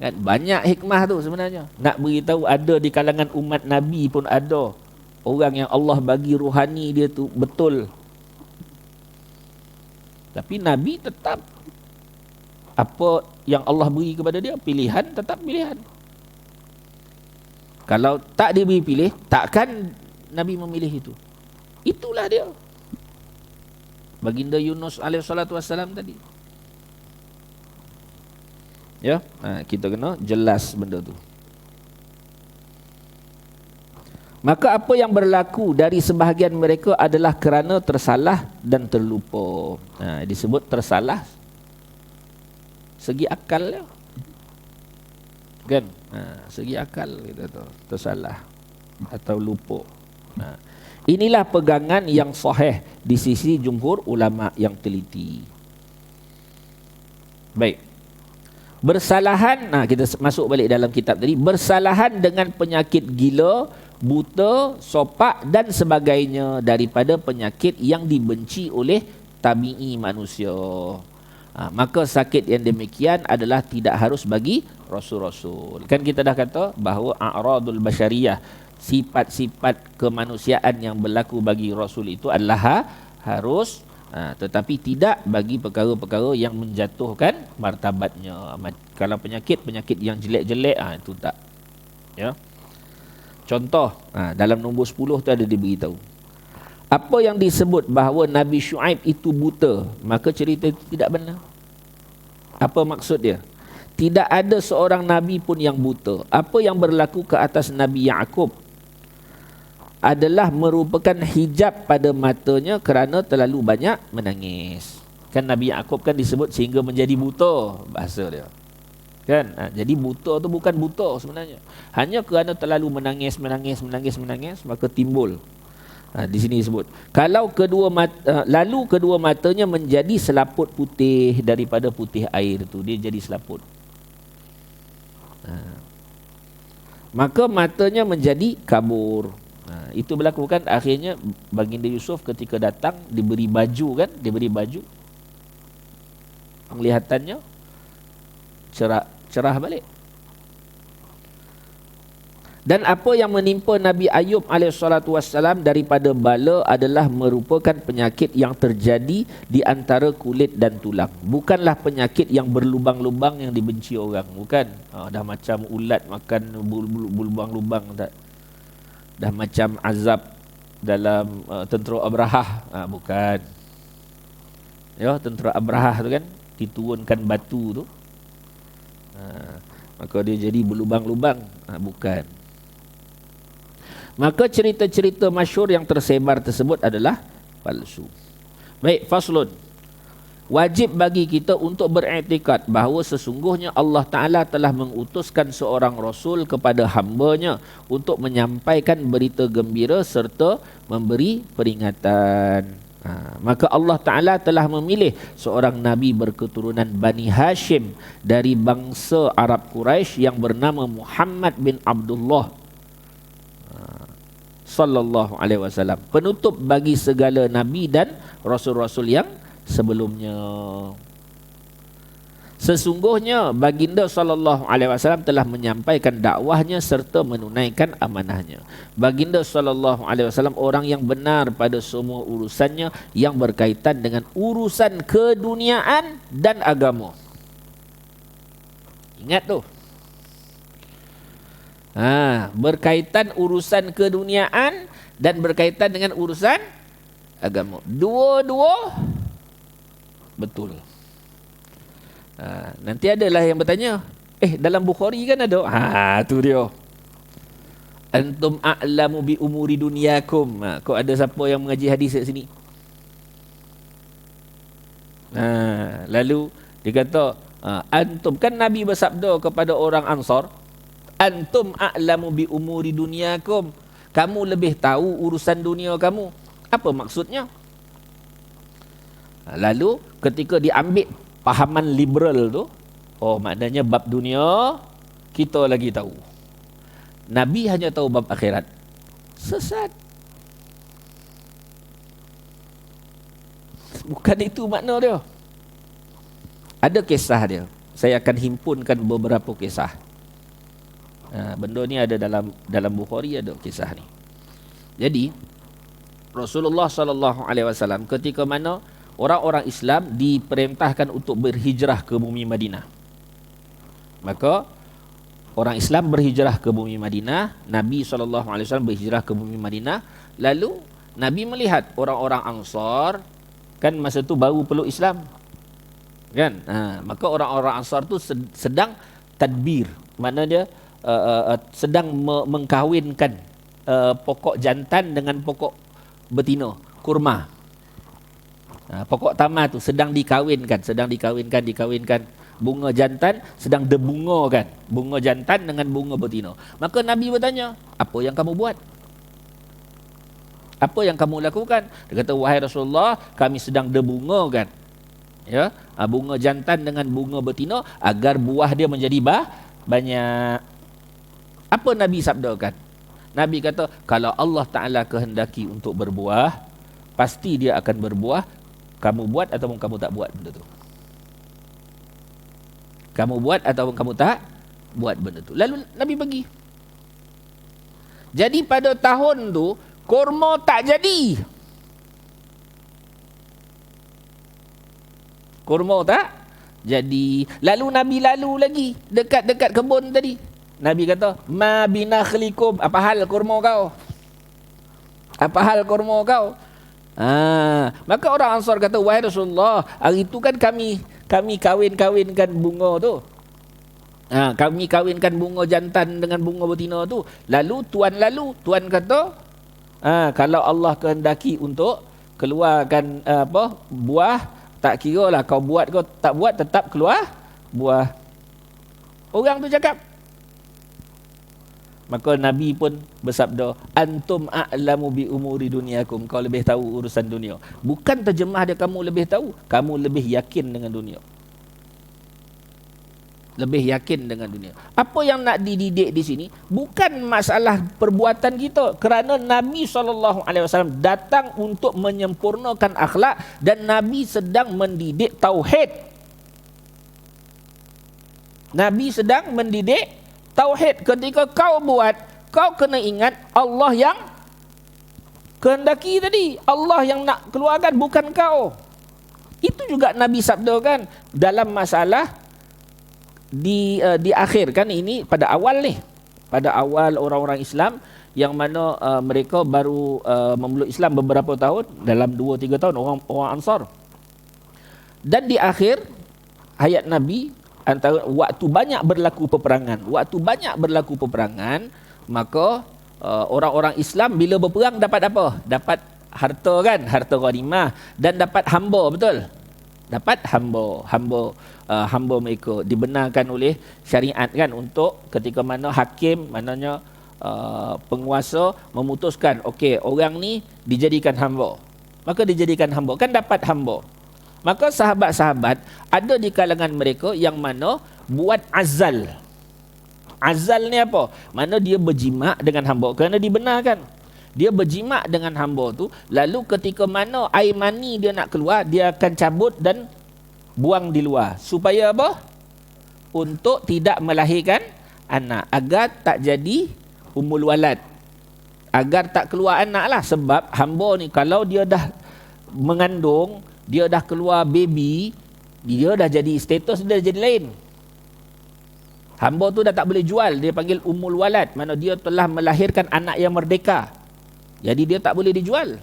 Kan banyak hikmah tu sebenarnya. Nak beritahu ada di kalangan umat Nabi pun ada orang yang Allah bagi rohani dia tu betul. Tapi Nabi tetap apa yang Allah beri kepada dia, pilihan, tetap pilihan. Kalau tak diberi pilih, takkan Nabi memilih itu. Itulah dia baginda Yunus alaihissalam tadi. Ya, kita kena jelas benda tu. Maka apa yang berlaku dari sebahagian mereka adalah kerana tersalah dan terlupa. Disebut tersalah segi akal ya. Kan? Segi akal kita tu tersalah atau lupa. Inilah pegangan yang sahih di sisi jumhur ulama yang teliti. Baik. Bersalahan, kita masuk balik dalam kitab tadi. Bersalahan dengan penyakit gila, buta, sopak dan sebagainya daripada penyakit yang dibenci oleh tabi'i manusia. Maka sakit yang demikian adalah tidak harus bagi rasul-rasul. Kan kita dah kata bahawa a'radul basyariyah, sifat-sifat kemanusiaan yang berlaku bagi Rasul itu adalah harus, tetapi tidak bagi perkara-perkara yang menjatuhkan martabatnya. Kalau penyakit yang jelek-jelek, itu tak. Ya. Contoh, dalam nombor 10 tu ada diberitahu. Apa yang disebut bahawa Nabi Syuaib itu buta, maka cerita itu tidak benar. Apa maksud dia? Tidak ada seorang Nabi pun yang buta. Apa yang berlaku ke atas Nabi Ya'qub adalah merupakan hijab pada matanya kerana terlalu banyak menangis. Kan Nabi Ya'qub kan disebut sehingga menjadi buta, bahasa dia. Kan? Jadi buta tu bukan buta sebenarnya. Hanya kerana terlalu menangis, maka timbul. Di sini disebut. Lalu kedua matanya menjadi selaput putih daripada putih air tu. Dia jadi selaput. Maka matanya menjadi kabur. Itu berlaku kan akhirnya baginda Yusuf ketika datang diberi baju kan, penglihatannya cerah balik. Dan apa yang menimpa Nabi Ayub alaihissalam daripada bala adalah merupakan penyakit yang terjadi di antara kulit dan tulang. Bukanlah penyakit yang berlubang-lubang yang dibenci orang. Bukan. Dah macam ulat makan berlubang-lubang tak. Dah macam azab dalam tentera Abrahah. Bukan. Ya, tentera Abrahah tu kan diturunkan batu tu. Maka dia jadi berlubang-lubang. Bukan. Maka cerita-cerita masyhur yang tersebar tersebut adalah palsu. Baik, faslun. Wajib bagi kita untuk beriktikad bahawa sesungguhnya Allah Ta'ala telah mengutuskan seorang Rasul kepada hamba-Nya untuk menyampaikan berita gembira serta memberi peringatan. Maka Allah Ta'ala telah memilih seorang Nabi berketurunan Bani Hashim dari bangsa Arab Quraisy yang bernama Muhammad bin Abdullah sallallahu alaihi wasallam, penutup bagi segala nabi dan rasul-rasul yang sebelumnya. Sesungguhnya baginda SAW telah menyampaikan dakwahnya serta menunaikan amanahnya. Baginda SAW orang yang benar pada semua urusannya yang berkaitan dengan urusan keduniaan dan agama. Ingat tu. Berkaitan urusan keduniaan dan berkaitan dengan urusan agama. Dua-dua betul. Nanti adalah yang bertanya, dalam Bukhari kan ada. Tu dia. Antum a'lamu bi umuri dunyakum. Kok ada siapa yang mengaji hadis kat sini? Lalu dia kata, antum, kan Nabi bersabda kepada orang Ansar, antum a'lamu bi umuri dunyakum. Kamu lebih tahu urusan dunia kamu. Apa maksudnya? Lalu ketika diambil pahaman liberal tu, maknanya bab dunia kita lagi tahu. Nabi hanya tahu bab akhirat. Sesat. Bukan itu makna dia. Ada kisah dia. Saya akan himpunkan beberapa kisah. Benda ni ada dalam Bukhari, ada kisah ni. Jadi Rasulullah SAW ketika mana orang-orang Islam diperintahkan untuk berhijrah ke bumi Madinah, maka orang Islam berhijrah ke bumi Madinah. Nabi SAW berhijrah ke bumi Madinah. Lalu Nabi melihat orang-orang Ansar, kan masa tu baru peluk Islam, kan? Maka orang-orang Ansar tu sedang tadbir, maknanya sedang mengkahwinkan pokok jantan dengan pokok betina, kurma. Pokok tamar tu sedang dikawinkan. Bunga jantan sedang debungakan, bunga jantan dengan bunga betina. Maka Nabi bertanya, apa yang kamu buat? Apa yang kamu lakukan? Dia kata, wahai Rasulullah, kami sedang debungakan, ya, bunga jantan dengan bunga betina agar buah dia menjadi banyak. Apa Nabi sabdakan? Nabi kata, kalau Allah Ta'ala kehendaki untuk berbuah, pasti dia akan berbuah. Kamu buat ataupun kamu tak buat benda tu. Kamu buat ataupun kamu tak buat benda tu. Lalu Nabi pergi. Jadi pada tahun tu kurma tak jadi. Kurma tak jadi. Lalu Nabi lalu lagi dekat-dekat kebun tadi. Nabi kata, ma binakhlikum, apa hal kurma kau? Apa hal kurma kau? Maka orang Ansar kata, wahai Rasulullah, hari itu kan kami kawinkan bunga tu. Kami kawinkan bunga jantan dengan bunga betina tu. Lalu Tuan kata, kalau Allah kehendaki untuk keluarkan buah, tak kira lah kau buat kau tak buat, tetap keluar buah. Orang tu cakap. Maka Nabi pun bersabda, antum a'lamu bi umuri dunyakum. Kau lebih tahu urusan dunia. Bukan terjemah dia kamu lebih tahu, kamu lebih yakin dengan dunia. Lebih yakin dengan dunia. Apa yang nak dididik di sini bukan masalah perbuatan kita, kerana Nabi SAW datang untuk menyempurnakan akhlak dan Nabi sedang mendidik tauhid. Nabi sedang mendidik tauhid. Ketika kau buat, kau kena ingat Allah yang kehendaki tadi. Allah yang nak keluarkan, bukan kau. Itu juga Nabi sabdakan dalam masalah di akhir, kan ini pada awal ni. Pada awal orang-orang Islam yang mana mereka baru memeluk Islam beberapa tahun, dalam 2-3 tahun orang Ansar. Dan di akhir hayat Nabi, antara waktu banyak berlaku peperangan, maka orang-orang Islam bila berperang dapat apa? Dapat harta, kan, harta ghanimah, dan dapat hamba, betul? Dapat hamba mereka dibenarkan oleh syariat, kan, untuk ketika mana hakim, maknanya penguasa memutuskan, okey, orang ni dijadikan hamba, maka dijadikan hamba, kan, dapat hamba. Maka sahabat-sahabat ada di kalangan mereka yang mana buat azal. Azal ni apa? Mana dia berjima dengan hamba, kerana dibenarkan. Dia berjima dengan hamba tu, lalu ketika mana air mani dia nak keluar, dia akan cabut dan buang di luar. Supaya apa? untuk tidak melahirkan anak, agar tak jadi ummul walad, agar tak keluar anak lah. Sebab hamba ni kalau dia dah mengandung, dia dah keluar baby, dia dah jadi status dia dah jadi lain. Hamba tu dah tak boleh jual, dia panggil ummul walad, mana dia telah melahirkan anak yang merdeka. Jadi dia tak boleh dijual.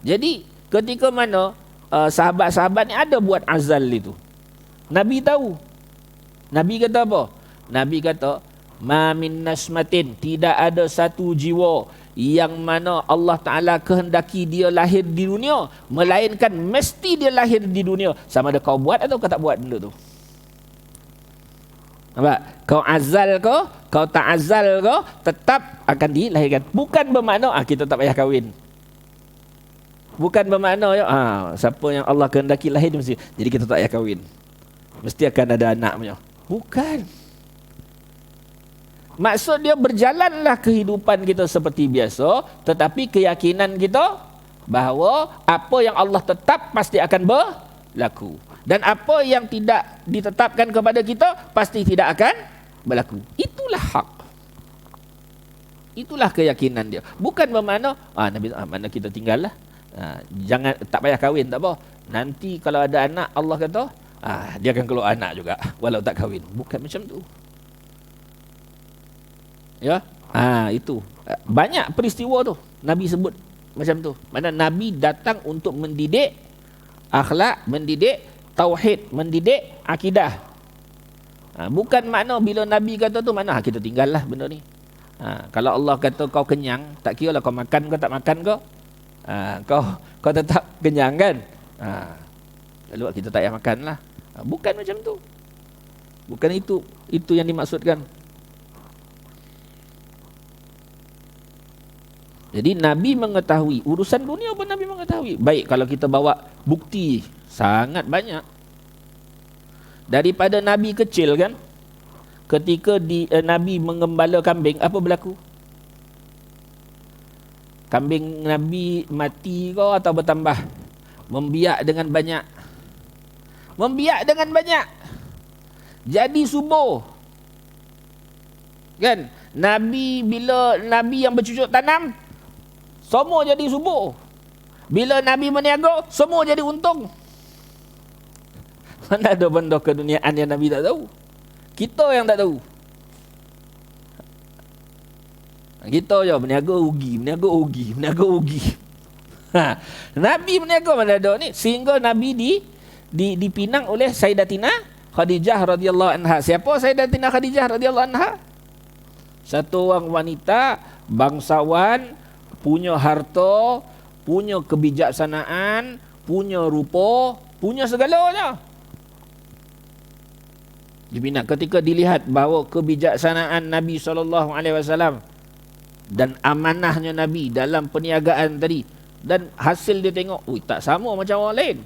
Jadi ketika mana sahabat-sahabat ni ada buat azal itu, Nabi tahu. Nabi kata apa? Nabi kata, ma min nasmatin, tidak ada satu jiwa yang mana Allah Ta'ala kehendaki dia lahir di dunia, melainkan mesti dia lahir di dunia. Sama ada kau buat atau kau tak buat benda tu. Nampak? Kau azal kau tak azal tetap akan dilahirkan. Bukan bermakna kita tak payah kahwin. Bukan bermakna siapa yang Allah kehendaki lahir mesti, jadi kita tak payah kahwin, mesti akan ada anak punya. Bukan. Maksud dia, berjalanlah kehidupan kita seperti biasa, tetapi keyakinan kita bahawa apa yang Allah tetap pasti akan berlaku, dan apa yang tidak ditetapkan kepada kita pasti tidak akan berlaku. Itulah hak. Itulah keyakinan dia. Bukan bermakna Nabi mana kita tinggal lah, jangan, tak payah kahwin, tak apa. Nanti kalau ada anak, Allah kata dia akan keluar anak juga walau tak kahwin. Bukan macam tu. Ya, itu banyak peristiwa tu Nabi sebut macam tu. Mana Nabi datang untuk mendidik akhlak, mendidik tauhid, mendidik akidah. Bukan makna bila Nabi kata tu makna kita tinggallah benda ni. Kalau Allah kata kau kenyang, tak kira lah kau makan kau tak makan kau. Kau tetap kenyang kan? Lalu kita tak payah makan lah. Bukan macam tu. Bukan itu yang dimaksudkan. Jadi Nabi mengetahui urusan dunia pun Nabi mengetahui. Baik kalau kita bawa bukti, sangat banyak. Daripada Nabi kecil kan, ketika Nabi mengembala kambing, apa berlaku? Kambing Nabi mati kau atau bertambah? Membiak dengan banyak. Membiak dengan banyak. Jadi subur. Kan? Bila Nabi yang bercucuk tanam, semua jadi subur. Bila Nabi meniaga, semua jadi untung. Mana ada benda keduniaan yang Nabi tak tahu? Kita yang tak tahu. Kita je meniaga rugi. Nabi meniaga mana ada ni? Sehingga Nabi dipinang oleh Sayyidatina Khadijah radhiyallahu anha. Siapa Sayyidatina Khadijah radhiyallahu anha? Satu orang wanita, bangsawan, punya harta, punya kebijaksanaan, punya rupa, punya segalanya. Dipinang ketika dilihat bahawa kebijaksanaan Nabi SAW dan amanahnya Nabi dalam perniagaan tadi, dan hasil dia tengok, tak sama macam orang lain.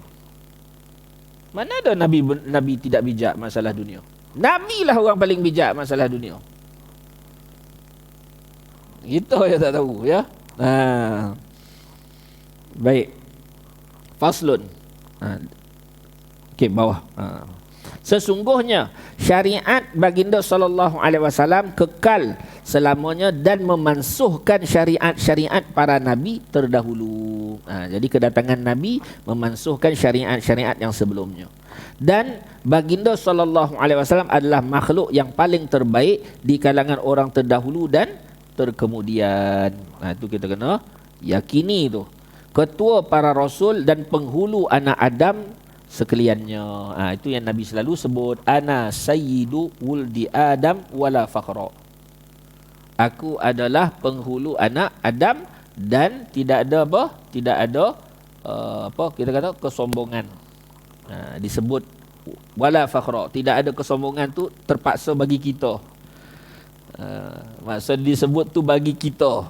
Mana ada Nabi tidak bijak masalah dunia? Nabi lah orang paling bijak masalah dunia. Kita yang tak tahu, ya. Baik. Faslun. Okey, bawah. Sesungguhnya syariat baginda sallallahu alaihi wasallam kekal selamanya dan memansuhkan syariat-syariat para nabi terdahulu. Jadi kedatangan Nabi memansuhkan syariat-syariat yang sebelumnya. Dan baginda sallallahu alaihi wasallam adalah makhluk yang paling terbaik di kalangan orang terdahulu dan terkemudian. Itu kita kena yakini tu. Ketua para rasul dan penghulu anak Adam sekaliannya. Itu yang Nabi selalu sebut, ana sayyidu wuldi Adam wala fakhra. Aku adalah penghulu anak Adam dan tidak ada apa? Tidak ada kita kata kesombongan. Disebut wala fakhra, tidak ada kesombongan tu terpaksa bagi kita. Maksud disebut tu bagi kita.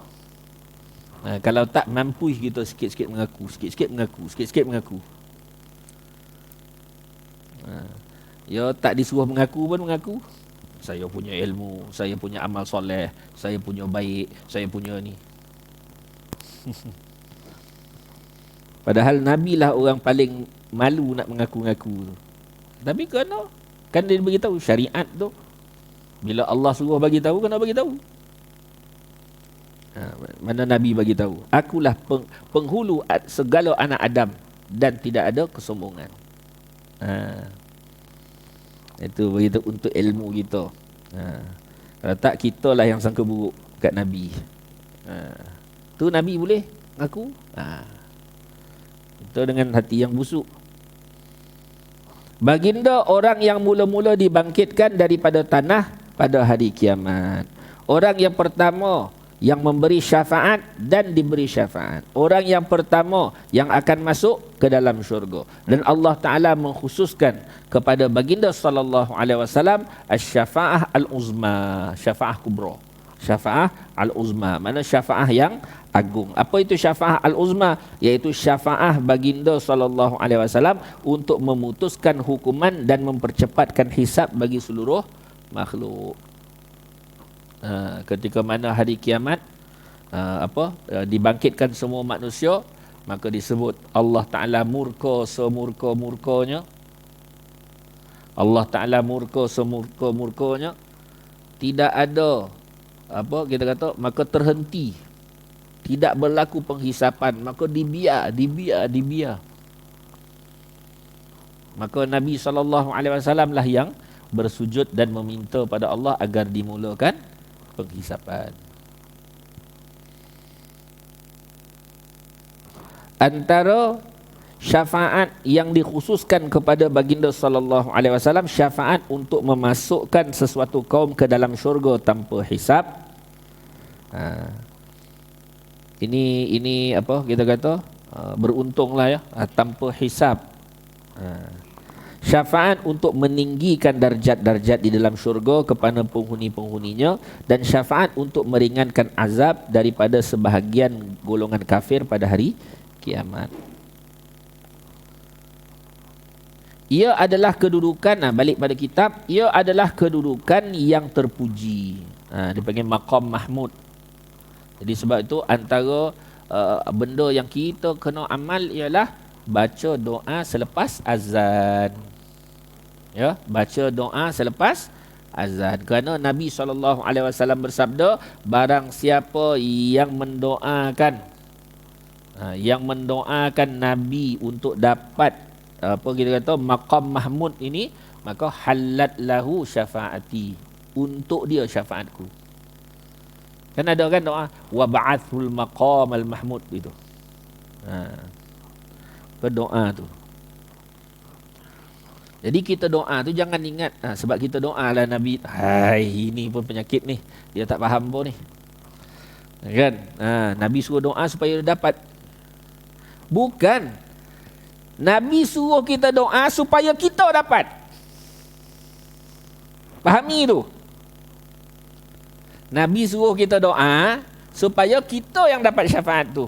Kalau tak mampu kita sikit-sikit mengaku, sikit-sikit mengaku. Ya tak disuruh mengaku pun mengaku. Saya punya ilmu, saya punya amal soleh, saya punya baik, saya punya ni. Padahal Nabi lah orang paling malu nak mengaku-ngaku tu. Tapi kena, kan dia beritahu syariat tu bila Allah suruh bagi tahu, kena bagi tahu. Mana Nabi bagi tahu, akulah penghulu segala anak Adam dan tidak ada kesombongan. Itu begitu untuk ilmu kita. Kalau tak, kita lah yang sangka buruk kat Nabi. Tu Nabi boleh ngaku. Itu dengan hati yang busuk. Baginda orang yang mula-mula dibangkitkan daripada tanah pada hari kiamat. Orang yang pertama yang memberi syafaat dan diberi syafaat. Orang yang pertama yang akan masuk ke dalam syurga. Dan Allah Ta'ala mengkhususkan kepada baginda sallallahu alaihi wasallam asy-syafa'ah al-uzma, syafa'ah kubra. Syafa'ah al-uzma, mana syafa'ah yang agung. Apa itu syafa'ah al-uzma? Iaitu syafa'ah baginda sallallahu alaihi wasallam untuk memutuskan hukuman dan mempercepatkan hisab bagi seluruh makhluk. Ketika mana hari kiamat dibangkitkan semua manusia, maka disebut Allah Ta'ala murka semurka-murkanya. Allah Ta'ala murka semurka-murkanya. Tidak ada kita kata, maka terhenti, tidak berlaku penghisapan, maka dibiar. Maka Nabi SAW lah yang bersujud dan meminta pada Allah agar dimulakan penghisapan. Antara syafaat yang dikhususkan kepada baginda sallallahu alaihi wasallam, syafaat untuk memasukkan sesuatu kaum ke dalam syurga tanpa hisab. Ini apa kita kata, beruntunglah ya, tanpa hisab. Syafaat untuk meninggikan darjat-darjat di dalam syurga kepada penghuni-penghuninya, dan syafaat untuk meringankan azab daripada sebahagian golongan kafir pada hari kiamat. Ia adalah kedudukan, balik pada kitab, ia adalah kedudukan yang terpuji. Dipanggil maqam mahmud. Jadi sebab itu antara benda yang kita kena amal ialah baca doa selepas azan. Ya, baca doa selepas azan. Kerana Nabi SAW bersabda, barang siapa yang mendoakan Nabi untuk dapat kita kata maqam mahmud ini, maka halat lahu syafaati, untuk dia syafaatku. Kan ada kan doa wa ba'athul maqam al mahmud itu. Berdoa tu. Jadi kita doa tu jangan ingat sebab kita doa lah Nabi. Ini pun penyakit ni. Dia tak faham pun ni. Kan? Nabi suruh doa supaya dia dapat. Bukan. Nabi suruh kita doa supaya kita dapat. Fahami tu. Nabi suruh kita doa supaya kita yang dapat syafaat tu.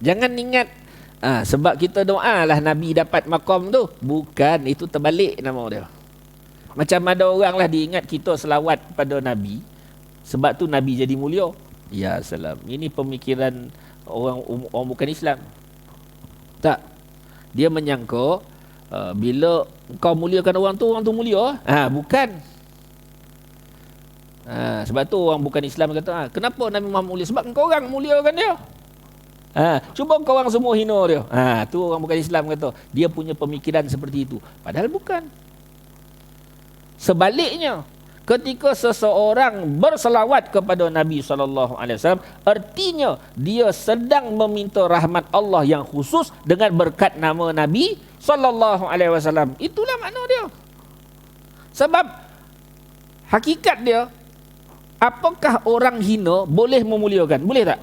Jangan ingat sebab kita doa lah Nabi dapat makom tu. Bukan, itu terbalik nama dia. Macam ada orang lah diingat kita selawat pada Nabi, sebab tu Nabi jadi mulia. Ya salam. Ini pemikiran orang bukan Islam. Tak. Dia menyangka bila kau muliakan orang tu mulia. Bukan. Sebab tu orang bukan Islam kata, kenapa Nabi Muhammad mulia? Sebab kau orang muliakan dia. Cuba kau orang semua hina dia. Tu orang bukan Islam kata. Dia punya pemikiran seperti itu. Padahal bukan. Sebaliknya, ketika seseorang berselawat kepada Nabi SAW, artinya dia sedang meminta rahmat Allah yang khusus dengan berkat nama Nabi SAW. Itulah makna dia. Sebab hakikat dia, apakah orang hina boleh memuliakan? Boleh tak?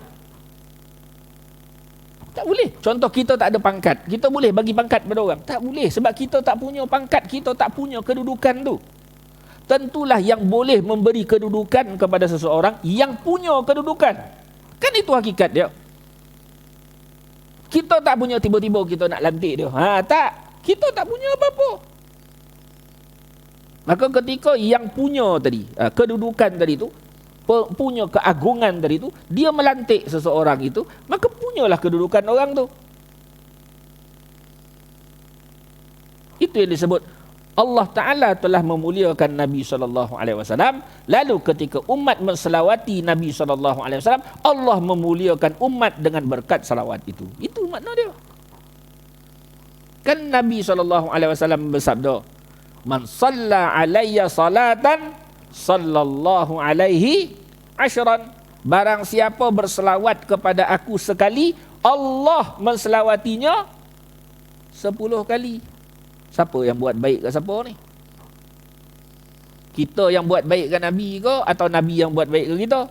Tak boleh. Contoh, kita tak ada pangkat, kita boleh bagi pangkat pada orang? Tak boleh. Sebab kita tak punya pangkat, kita tak punya kedudukan tu. Tentulah yang boleh memberi kedudukan kepada seseorang yang punya kedudukan. Kan itu hakikat dia. Kita tak punya tiba-tiba kita nak lantik dia. Tak. Kita tak punya apa-apa. Maka ketika yang punya tadi, kedudukan tadi tu, punya keagungan tadi tu, dia melantik seseorang itu, maka punyalah kedudukan orang tu. Itu yang disebut Allah Ta'ala telah memuliakan Nabi SAW. Lalu ketika umat menselawati Nabi SAW, Allah memuliakan umat dengan berkat salawat itu. Itu makna dia. Kan Nabi SAW bersabda, Man salla alayya salatan, sallallahu alaihi ashran. Barang siapa berselawat kepada aku sekali, Allah menselawatinya 10 kali. Siapa yang buat baik ke siapa ni? Kita yang buat baik ke Nabi ke, atau Nabi yang buat baik ke kita?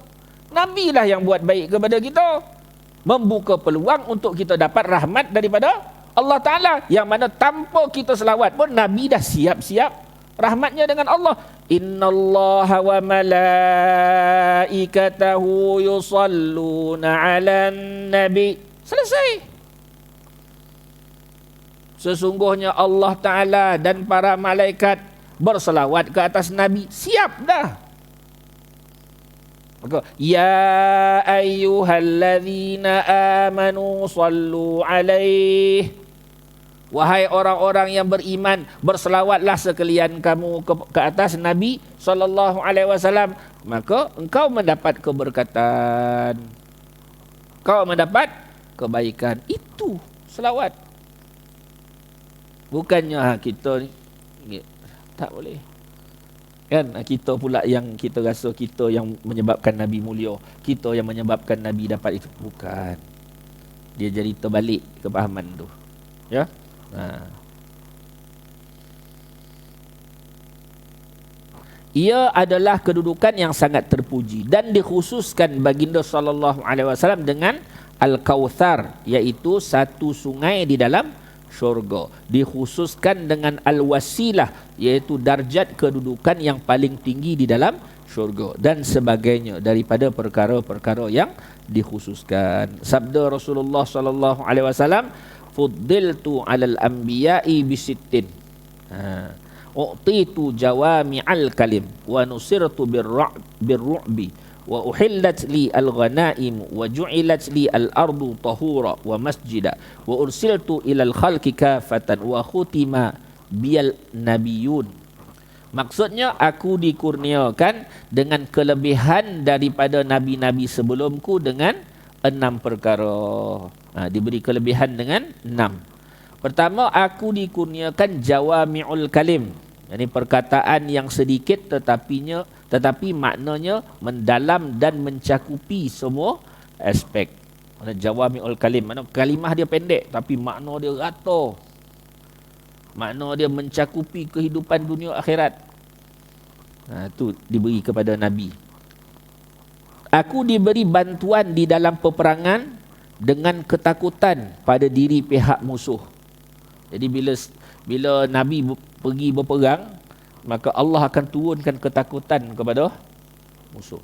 Nabi lah yang buat baik kepada kita, membuka peluang untuk kita dapat rahmat daripada Allah Ta'ala, yang mana tanpa kita selawat pun Nabi dah siap-siap rahmatnya dengan Allah. Innallaha wa malaikatahu yusalluna 'alan nabi. Selesai. Sesungguhnya Allah Ta'ala dan para malaikat berselawat ke atas Nabi. Siap dah. Maka, ya ayyuhalladzina amanu sallu alaih. Wahai orang-orang yang beriman, berselawatlah sekalian kamu ke atas Nabi SAW. Maka engkau mendapat keberkatan. Kau mendapat kebaikan. Itu selawat. Bukannya kita ni tak boleh. Kan kita pula yang kita rasa kita yang menyebabkan Nabi mulia, kita yang menyebabkan Nabi dapat itu. Bukan. Dia jadi terbalik kepahaman tu. Ya? Ia adalah kedudukan yang sangat terpuji dan dikhususkan baginda sallallahu alaihi wasallam dengan Al-Kautsar, iaitu satu sungai di dalam syurga. Dikhususkan dengan Al-Wasilah, iaitu darjat kedudukan yang paling tinggi di dalam syurga, dan sebagainya daripada perkara-perkara yang dikhususkan. Sabda Rasulullah sallallahu alaihi wasallam, fuddiltu 'alal anbiya'i bisittin. U'titu jawami'al kalim wa nusirtu birru'bi wa uhillat li al-ghanaim wa ju'ilat li al-ardu tahura wa masjida wa ursiltu ilal khalqi kafatan wa khutima biyal nabiyun. Maksudnya, aku dikurniakan dengan kelebihan daripada nabi-nabi sebelumku dengan 6 perkara. Diberi kelebihan dengan 6. Pertama, aku dikurniakan jawami'ul kalim. Ini perkataan yang sedikit tetapi maknanya mendalam dan mencakupi semua aspek. Jawami'ul kalim, makna kalimah dia pendek tapi makna dia rata. Makna dia mencakupi kehidupan dunia akhirat. Itu diberi kepada Nabi. Aku diberi bantuan di dalam peperangan dengan ketakutan pada diri pihak musuh. Jadi bila Nabi pergi berperang, maka Allah akan turunkan ketakutan kepada musuh.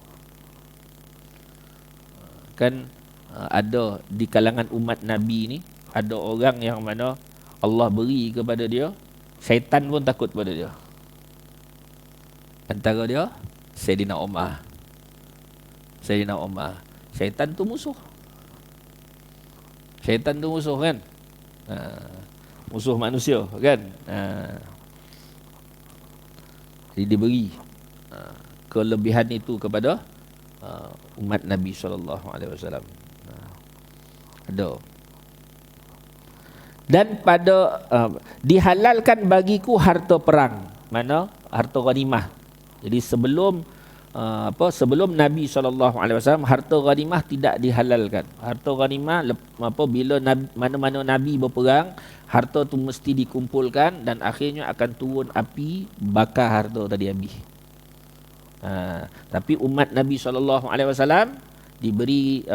Kan ada di kalangan umat Nabi ni, ada orang yang mana Allah beri kepada dia, syaitan pun takut pada dia. Antara dia Sayyidina Umar. Syaitan tu musuh. Syaitan tu musuh kan? Musuh manusia kan? Jadi diberi kelebihan itu kepada umat Nabi SAW. Ada. Dan pada dihalalkan bagiku harta perang. Mana? Harta ghanimah. Jadi sebelum Nabi SAW, harta ghanimah tidak dihalalkan. Harta ghanimah bila mana-mana Nabi berperang, harta tu mesti dikumpulkan dan akhirnya akan turun api bakar harta tadi habis. Tapi umat Nabi SAW diberi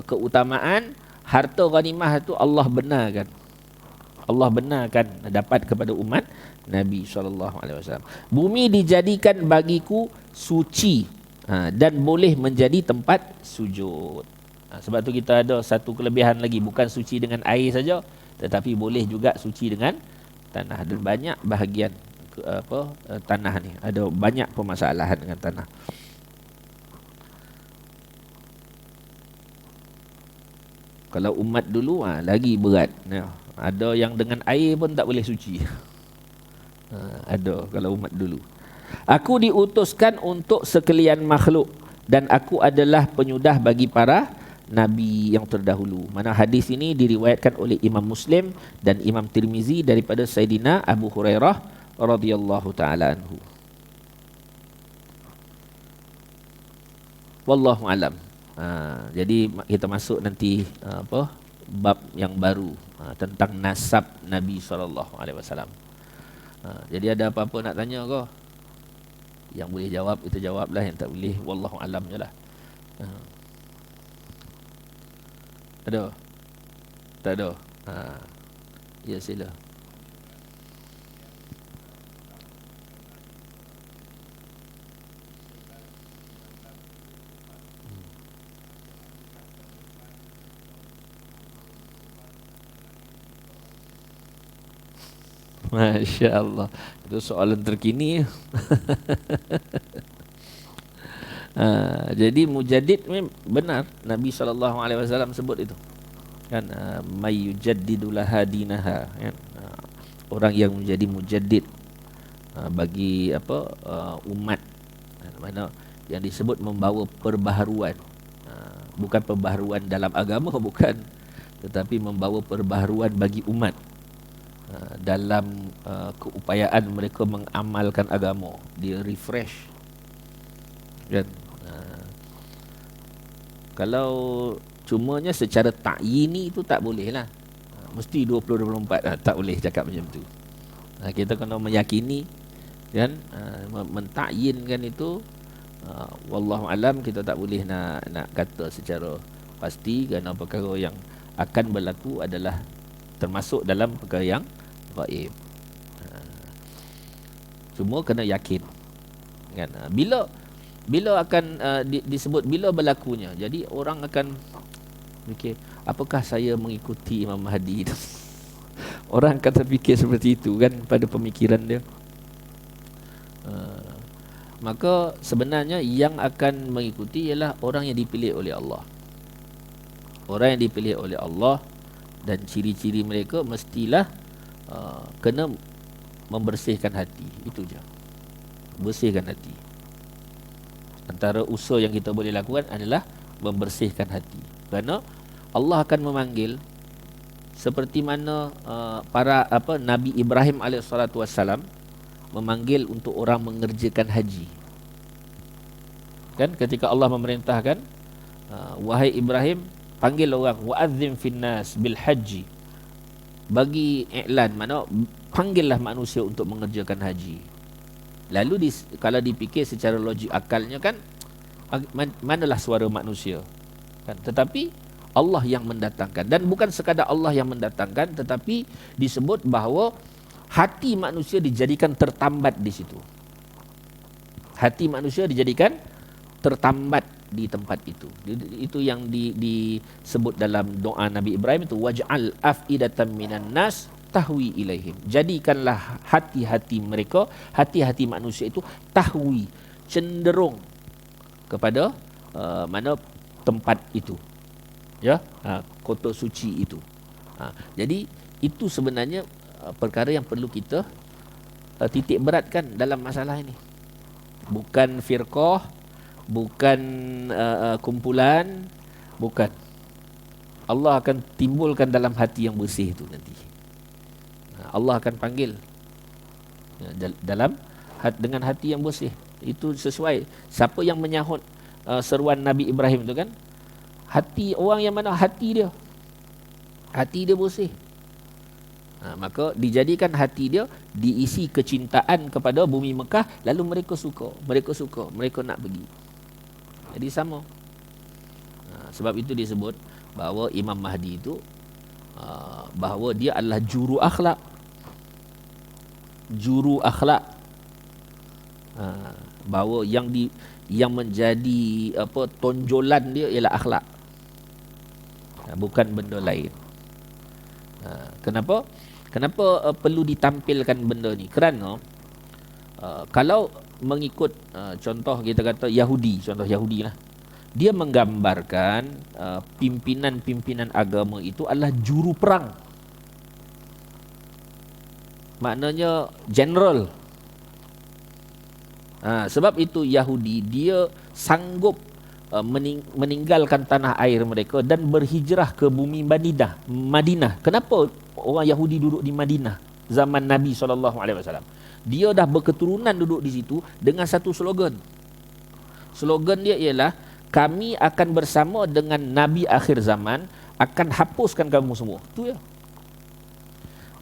keutamaan harta ghanimah itu Allah benarkan. Allah benarkan dapat kepada umat Nabi SAW. Bumi dijadikan bagiku suci dan boleh menjadi tempat sujud. Sebab tu kita ada satu kelebihan lagi, bukan suci dengan air saja, tetapi boleh juga suci dengan tanah. Dan banyak bahagian tanah ni, ada banyak permasalahan dengan tanah. Kalau umat dulu lagi berat. Ada yang dengan air pun tak boleh suci. Ada kalau umat dulu. Aku diutuskan untuk sekalian makhluk dan aku adalah penyudah bagi para nabi yang terdahulu. Mana hadis ini diriwayatkan oleh Imam Muslim dan Imam Tirmizi daripada Sayyidina Abu Hurairah radhiyallahu taala anhu. Wallahu alam. Jadi kita masuk nanti bab yang baru tentang nasab Nabi SAW. Jadi ada apa-apa nak tanya kau? Yang boleh jawab kita jawablah, yang tak boleh wallahu alam je lah. Ada? Tak ada? Ya sila. Masya Allah. Itu soalan terkini. Jadi mujaddid benar. Nabi SAW sebut itu. Kan may yujaddidu laha dinaha, kan? Orang yang menjadi mujaddid bagi umat, mana yang disebut membawa perbaharuan. Bukan perbaharuan dalam agama, bukan, tetapi membawa perbaharuan bagi umat dalam keupayaan mereka mengamalkan agama. Dia refresh, kan? Kalau cumanya secara ta'yini itu tak boleh lah. Mesti 2024 tak boleh cakap macam tu. Kita kena meyakini, kan, mentakyinkan itu. Wallahu alam, kita tak boleh nak kata secara pasti, kerana perkara yang akan berlaku adalah termasuk dalam perkara yang gaib. Cuma kena yakin, kan? Bila akan disebut bila berlakunya. Jadi orang akan fikir, apakah saya mengikuti Imam Mahdi itu? Orang akan terfikir seperti itu, kan, pada pemikiran dia. Maka sebenarnya yang akan mengikuti ialah orang yang dipilih oleh Allah. Orang yang dipilih oleh Allah, dan ciri-ciri mereka mestilah kena membersihkan hati. Itu je. Bersihkan hati. Antara usaha yang kita boleh lakukan adalah membersihkan hati. Kerana Allah akan memanggil seperti mana para Nabi Ibrahim alaihissalatu wassalam memanggil untuk orang mengerjakan haji. Kan ketika Allah memerintahkan, wahai Ibrahim, panggil orang, wa'adzim finnas bil haji. Bagi iklan, mana panggillah manusia untuk mengerjakan haji. Lalu kalau dipikir secara logik akalnya, kan, manalah suara manusia, kan? Tetapi Allah yang mendatangkan. Dan bukan sekadar Allah yang mendatangkan, tetapi disebut bahawa hati manusia dijadikan tertambat di situ. Hati manusia dijadikan tertambat di tempat itu. Itu yang disebut dalam doa Nabi Ibrahim itu, waj'al af'idatan minan nas tahwi ilaihim. Jadikanlah hati-hati mereka, hati-hati manusia itu tahwi, cenderung kepada mana tempat itu, ya, kota suci itu. Jadi itu sebenarnya perkara yang perlu kita titik beratkan dalam masalah ini. Bukan firqah, bukan kumpulan, bukan. Allah akan timbulkan dalam hati yang bersih itu nanti. Allah akan panggil dengan hati yang bersih. Itu sesuai. Siapa yang menyahut seruan Nabi Ibrahim itu, kan, hati orang yang mana hati dia bersih. Maka dijadikan hati dia diisi kecintaan kepada bumi Mekah, lalu mereka suka, mereka nak pergi. Jadi sama. Sebab itu disebut bahawa Imam Mahdi itu bahawa dia adalah juru akhlak. Bahawa yang menjadi tonjolan dia ialah akhlak, bukan benda lain. Kenapa perlu ditampilkan benda ni? Kerana kalau mengikut contoh kita kata contoh Yahudi lah, dia menggambarkan pimpinan-pimpinan agama itu adalah juru perang. maknanya general. Sebab itu Yahudi dia sanggup meninggalkan tanah air mereka dan berhijrah ke bumi Madinah. Kenapa orang Yahudi duduk di Madinah zaman Nabi SAW? Dia dah berketurunan duduk di situ dengan satu slogan. Slogan dia ialah, kami akan bersama dengan Nabi akhir zaman, akan hapuskan kamu semua. Itu ya.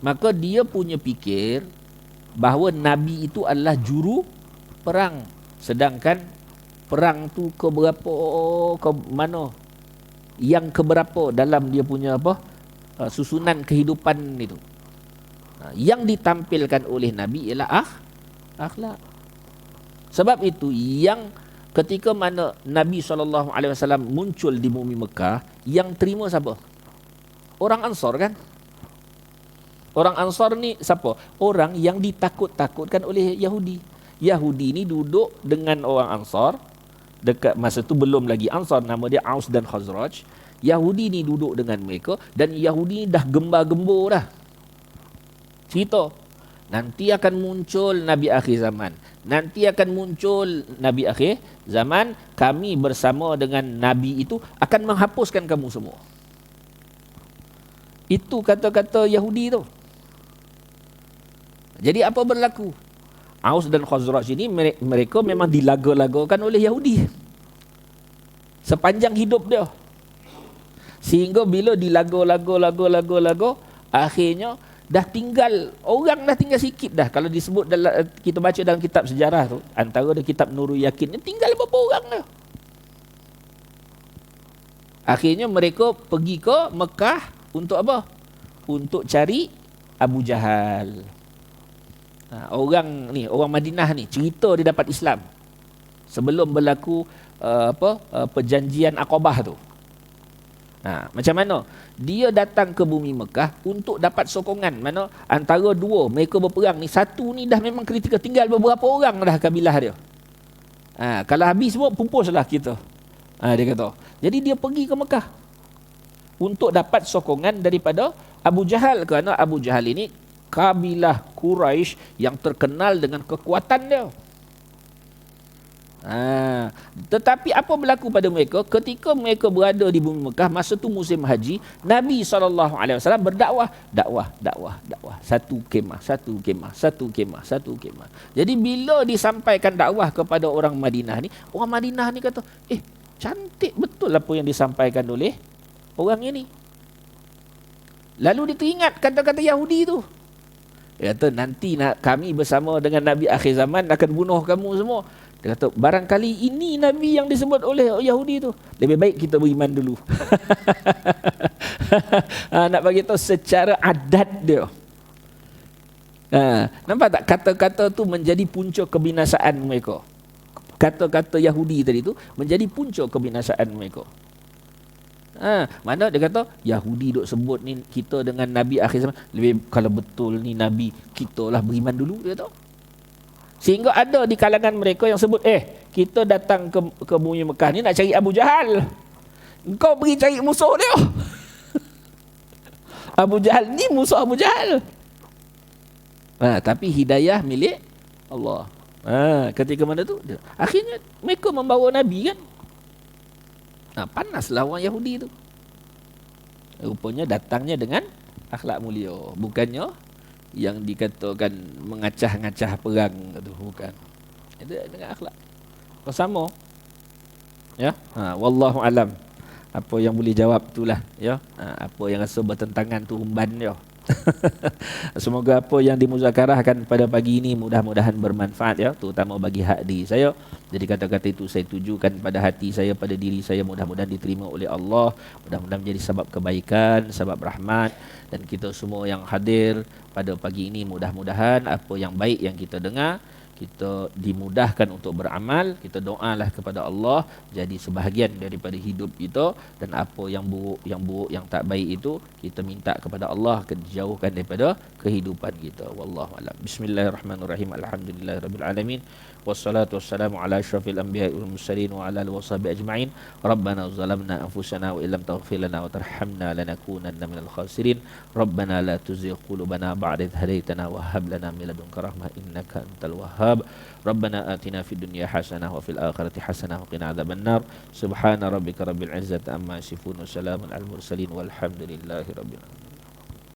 Maka dia punya fikir bahawa Nabi itu adalah juru perang. Sedangkan perang tu ke mana? Yang keberapa dalam dia punya susunan kehidupan itu. Yang ditampilkan oleh Nabi ialah akhlak. Sebab itu yang ketika mana Nabi SAW muncul di bumi Mekah, yang terima siapa? Orang Ansar kan? Orang Ansar ni siapa? Orang yang ditakut-takutkan oleh Yahudi. Yahudi ni duduk dengan orang Ansar. Dekat masa tu belum lagi Ansar, nama dia Aus dan Khazraj. Yahudi ni duduk dengan mereka dan Yahudi ni dah gembar-gembor dah. Cerita nanti akan muncul Nabi akhir zaman. Nanti akan muncul Nabi akhir zaman, kami bersama dengan Nabi itu akan menghapuskan kamu semua. Itu kata-kata Yahudi tu. Jadi apa berlaku? Aus dan Khazraj ini mereka memang dilaga-lagakan oleh Yahudi sepanjang hidup dia. Sehingga bila dilaga, akhirnya dah tinggal sikit dah. Kalau disebut dalam, kita baca dalam kitab sejarah tu, antara ada kitab Nurul Yakin, tinggal berapa orang dah. Akhirnya mereka pergi ke Mekah untuk apa? Untuk cari Abu Jahal. Orang Madinah ni cerita dia dapat Islam sebelum berlaku perjanjian Aqabah tu. Macam mana? Dia datang ke bumi Mekah untuk dapat sokongan. Mana antara dua mereka berperang ni, satu ni dah memang kritikal, tinggal beberapa orang dah kabilah dia. Kalau habis semua, pumpuslah kita. Dia kata. Jadi dia pergi ke Mekah untuk dapat sokongan daripada Abu Jahal, kerana Abu Jahal ini kabilah Quraisy yang terkenal dengan kekuatan dia. Tetapi apa berlaku pada mereka ketika mereka berada di bumi Mekah? Masa tu musim haji, Nabi SAW berdakwah, dakwah. Satu kemah. Jadi bila disampaikan dakwah kepada orang Madinah ni kata, cantik betul apa yang disampaikan oleh orang ini. Lalu dia teringat kata-kata Yahudi tu. Dia kata, nanti kami bersama dengan Nabi akhir zaman akan bunuh kamu semua. Dia kata, barangkali ini Nabi yang disebut oleh Yahudi tu. Lebih baik kita beriman dulu. Nak bagi tahu secara adat dia. Nampak tak? Kata-kata tu menjadi punca kebinasaan mereka. Kata-kata Yahudi tadi tu menjadi punca kebinasaan mereka. Mana dia kata Yahudi duk sebut ni kita dengan Nabi akhir zaman, lebih kalau betul ni Nabi, kita lah beriman dulu, dia tahu. Sehingga ada di kalangan mereka yang sebut, kita datang ke bumi Mekah ni nak cari Abu Jahal, engkau pergi cari musuh dia. Abu Jahal ni musuh Abu Jahal. Tapi hidayah milik Allah. Ketika mana tu akhirnya mereka membawa Nabi kan. Panaslah orang Yahudi tu. Rupanya datangnya dengan akhlak mulia, bukannya yang dikatakan mengacah-ngacah perang tu, bukan. Itu dengan akhlak. Sama. Ya. Wallahu alam. Apa yang boleh jawab itulah, ya. Apa yang rasa bertentangan tu umban dia. Semoga apa yang dimuzakarahkan pada pagi ini mudah-mudahan bermanfaat, ya, terutama bagi hak diri saya. Jadi kata-kata itu saya tujukan pada hati saya, pada diri saya, mudah-mudahan diterima oleh Allah, mudah-mudahan menjadi sebab kebaikan, sebab rahmat. Dan kita semua yang hadir pada pagi ini, mudah-mudahan apa yang baik yang kita dengar kita dimudahkan untuk beramal, kita doalah kepada Allah jadi sebahagian daripada hidup kita, dan apa yang buruk yang tak baik itu kita minta kepada Allah akan dijauhkan daripada kehidupan kita. Wallahu a'lam. Bismillahirrahmanirrahim. Alhamdulillahirabbil alamin. Wassalatu wassalamu ala asyrafil anbiya'i wal mursalin wa ala alihi washabihi ajma'in. Rabbana zalamna anfusana wa illam taghfir lana wa tarhamna lanakunanna minal khasirin. Rabbana la tuzigh qulubana ba'da idh hadaytana wa hab lana min ladunka rahmah innaka antal wahhab. Rabbana atina fid dunya hasanah wa fil akhirati hasanah wa qina adzabannar. Subhana rabbika rabbil izzati amma yasifun wa salamun al mursalin walhamdulillahi rabbil alamin.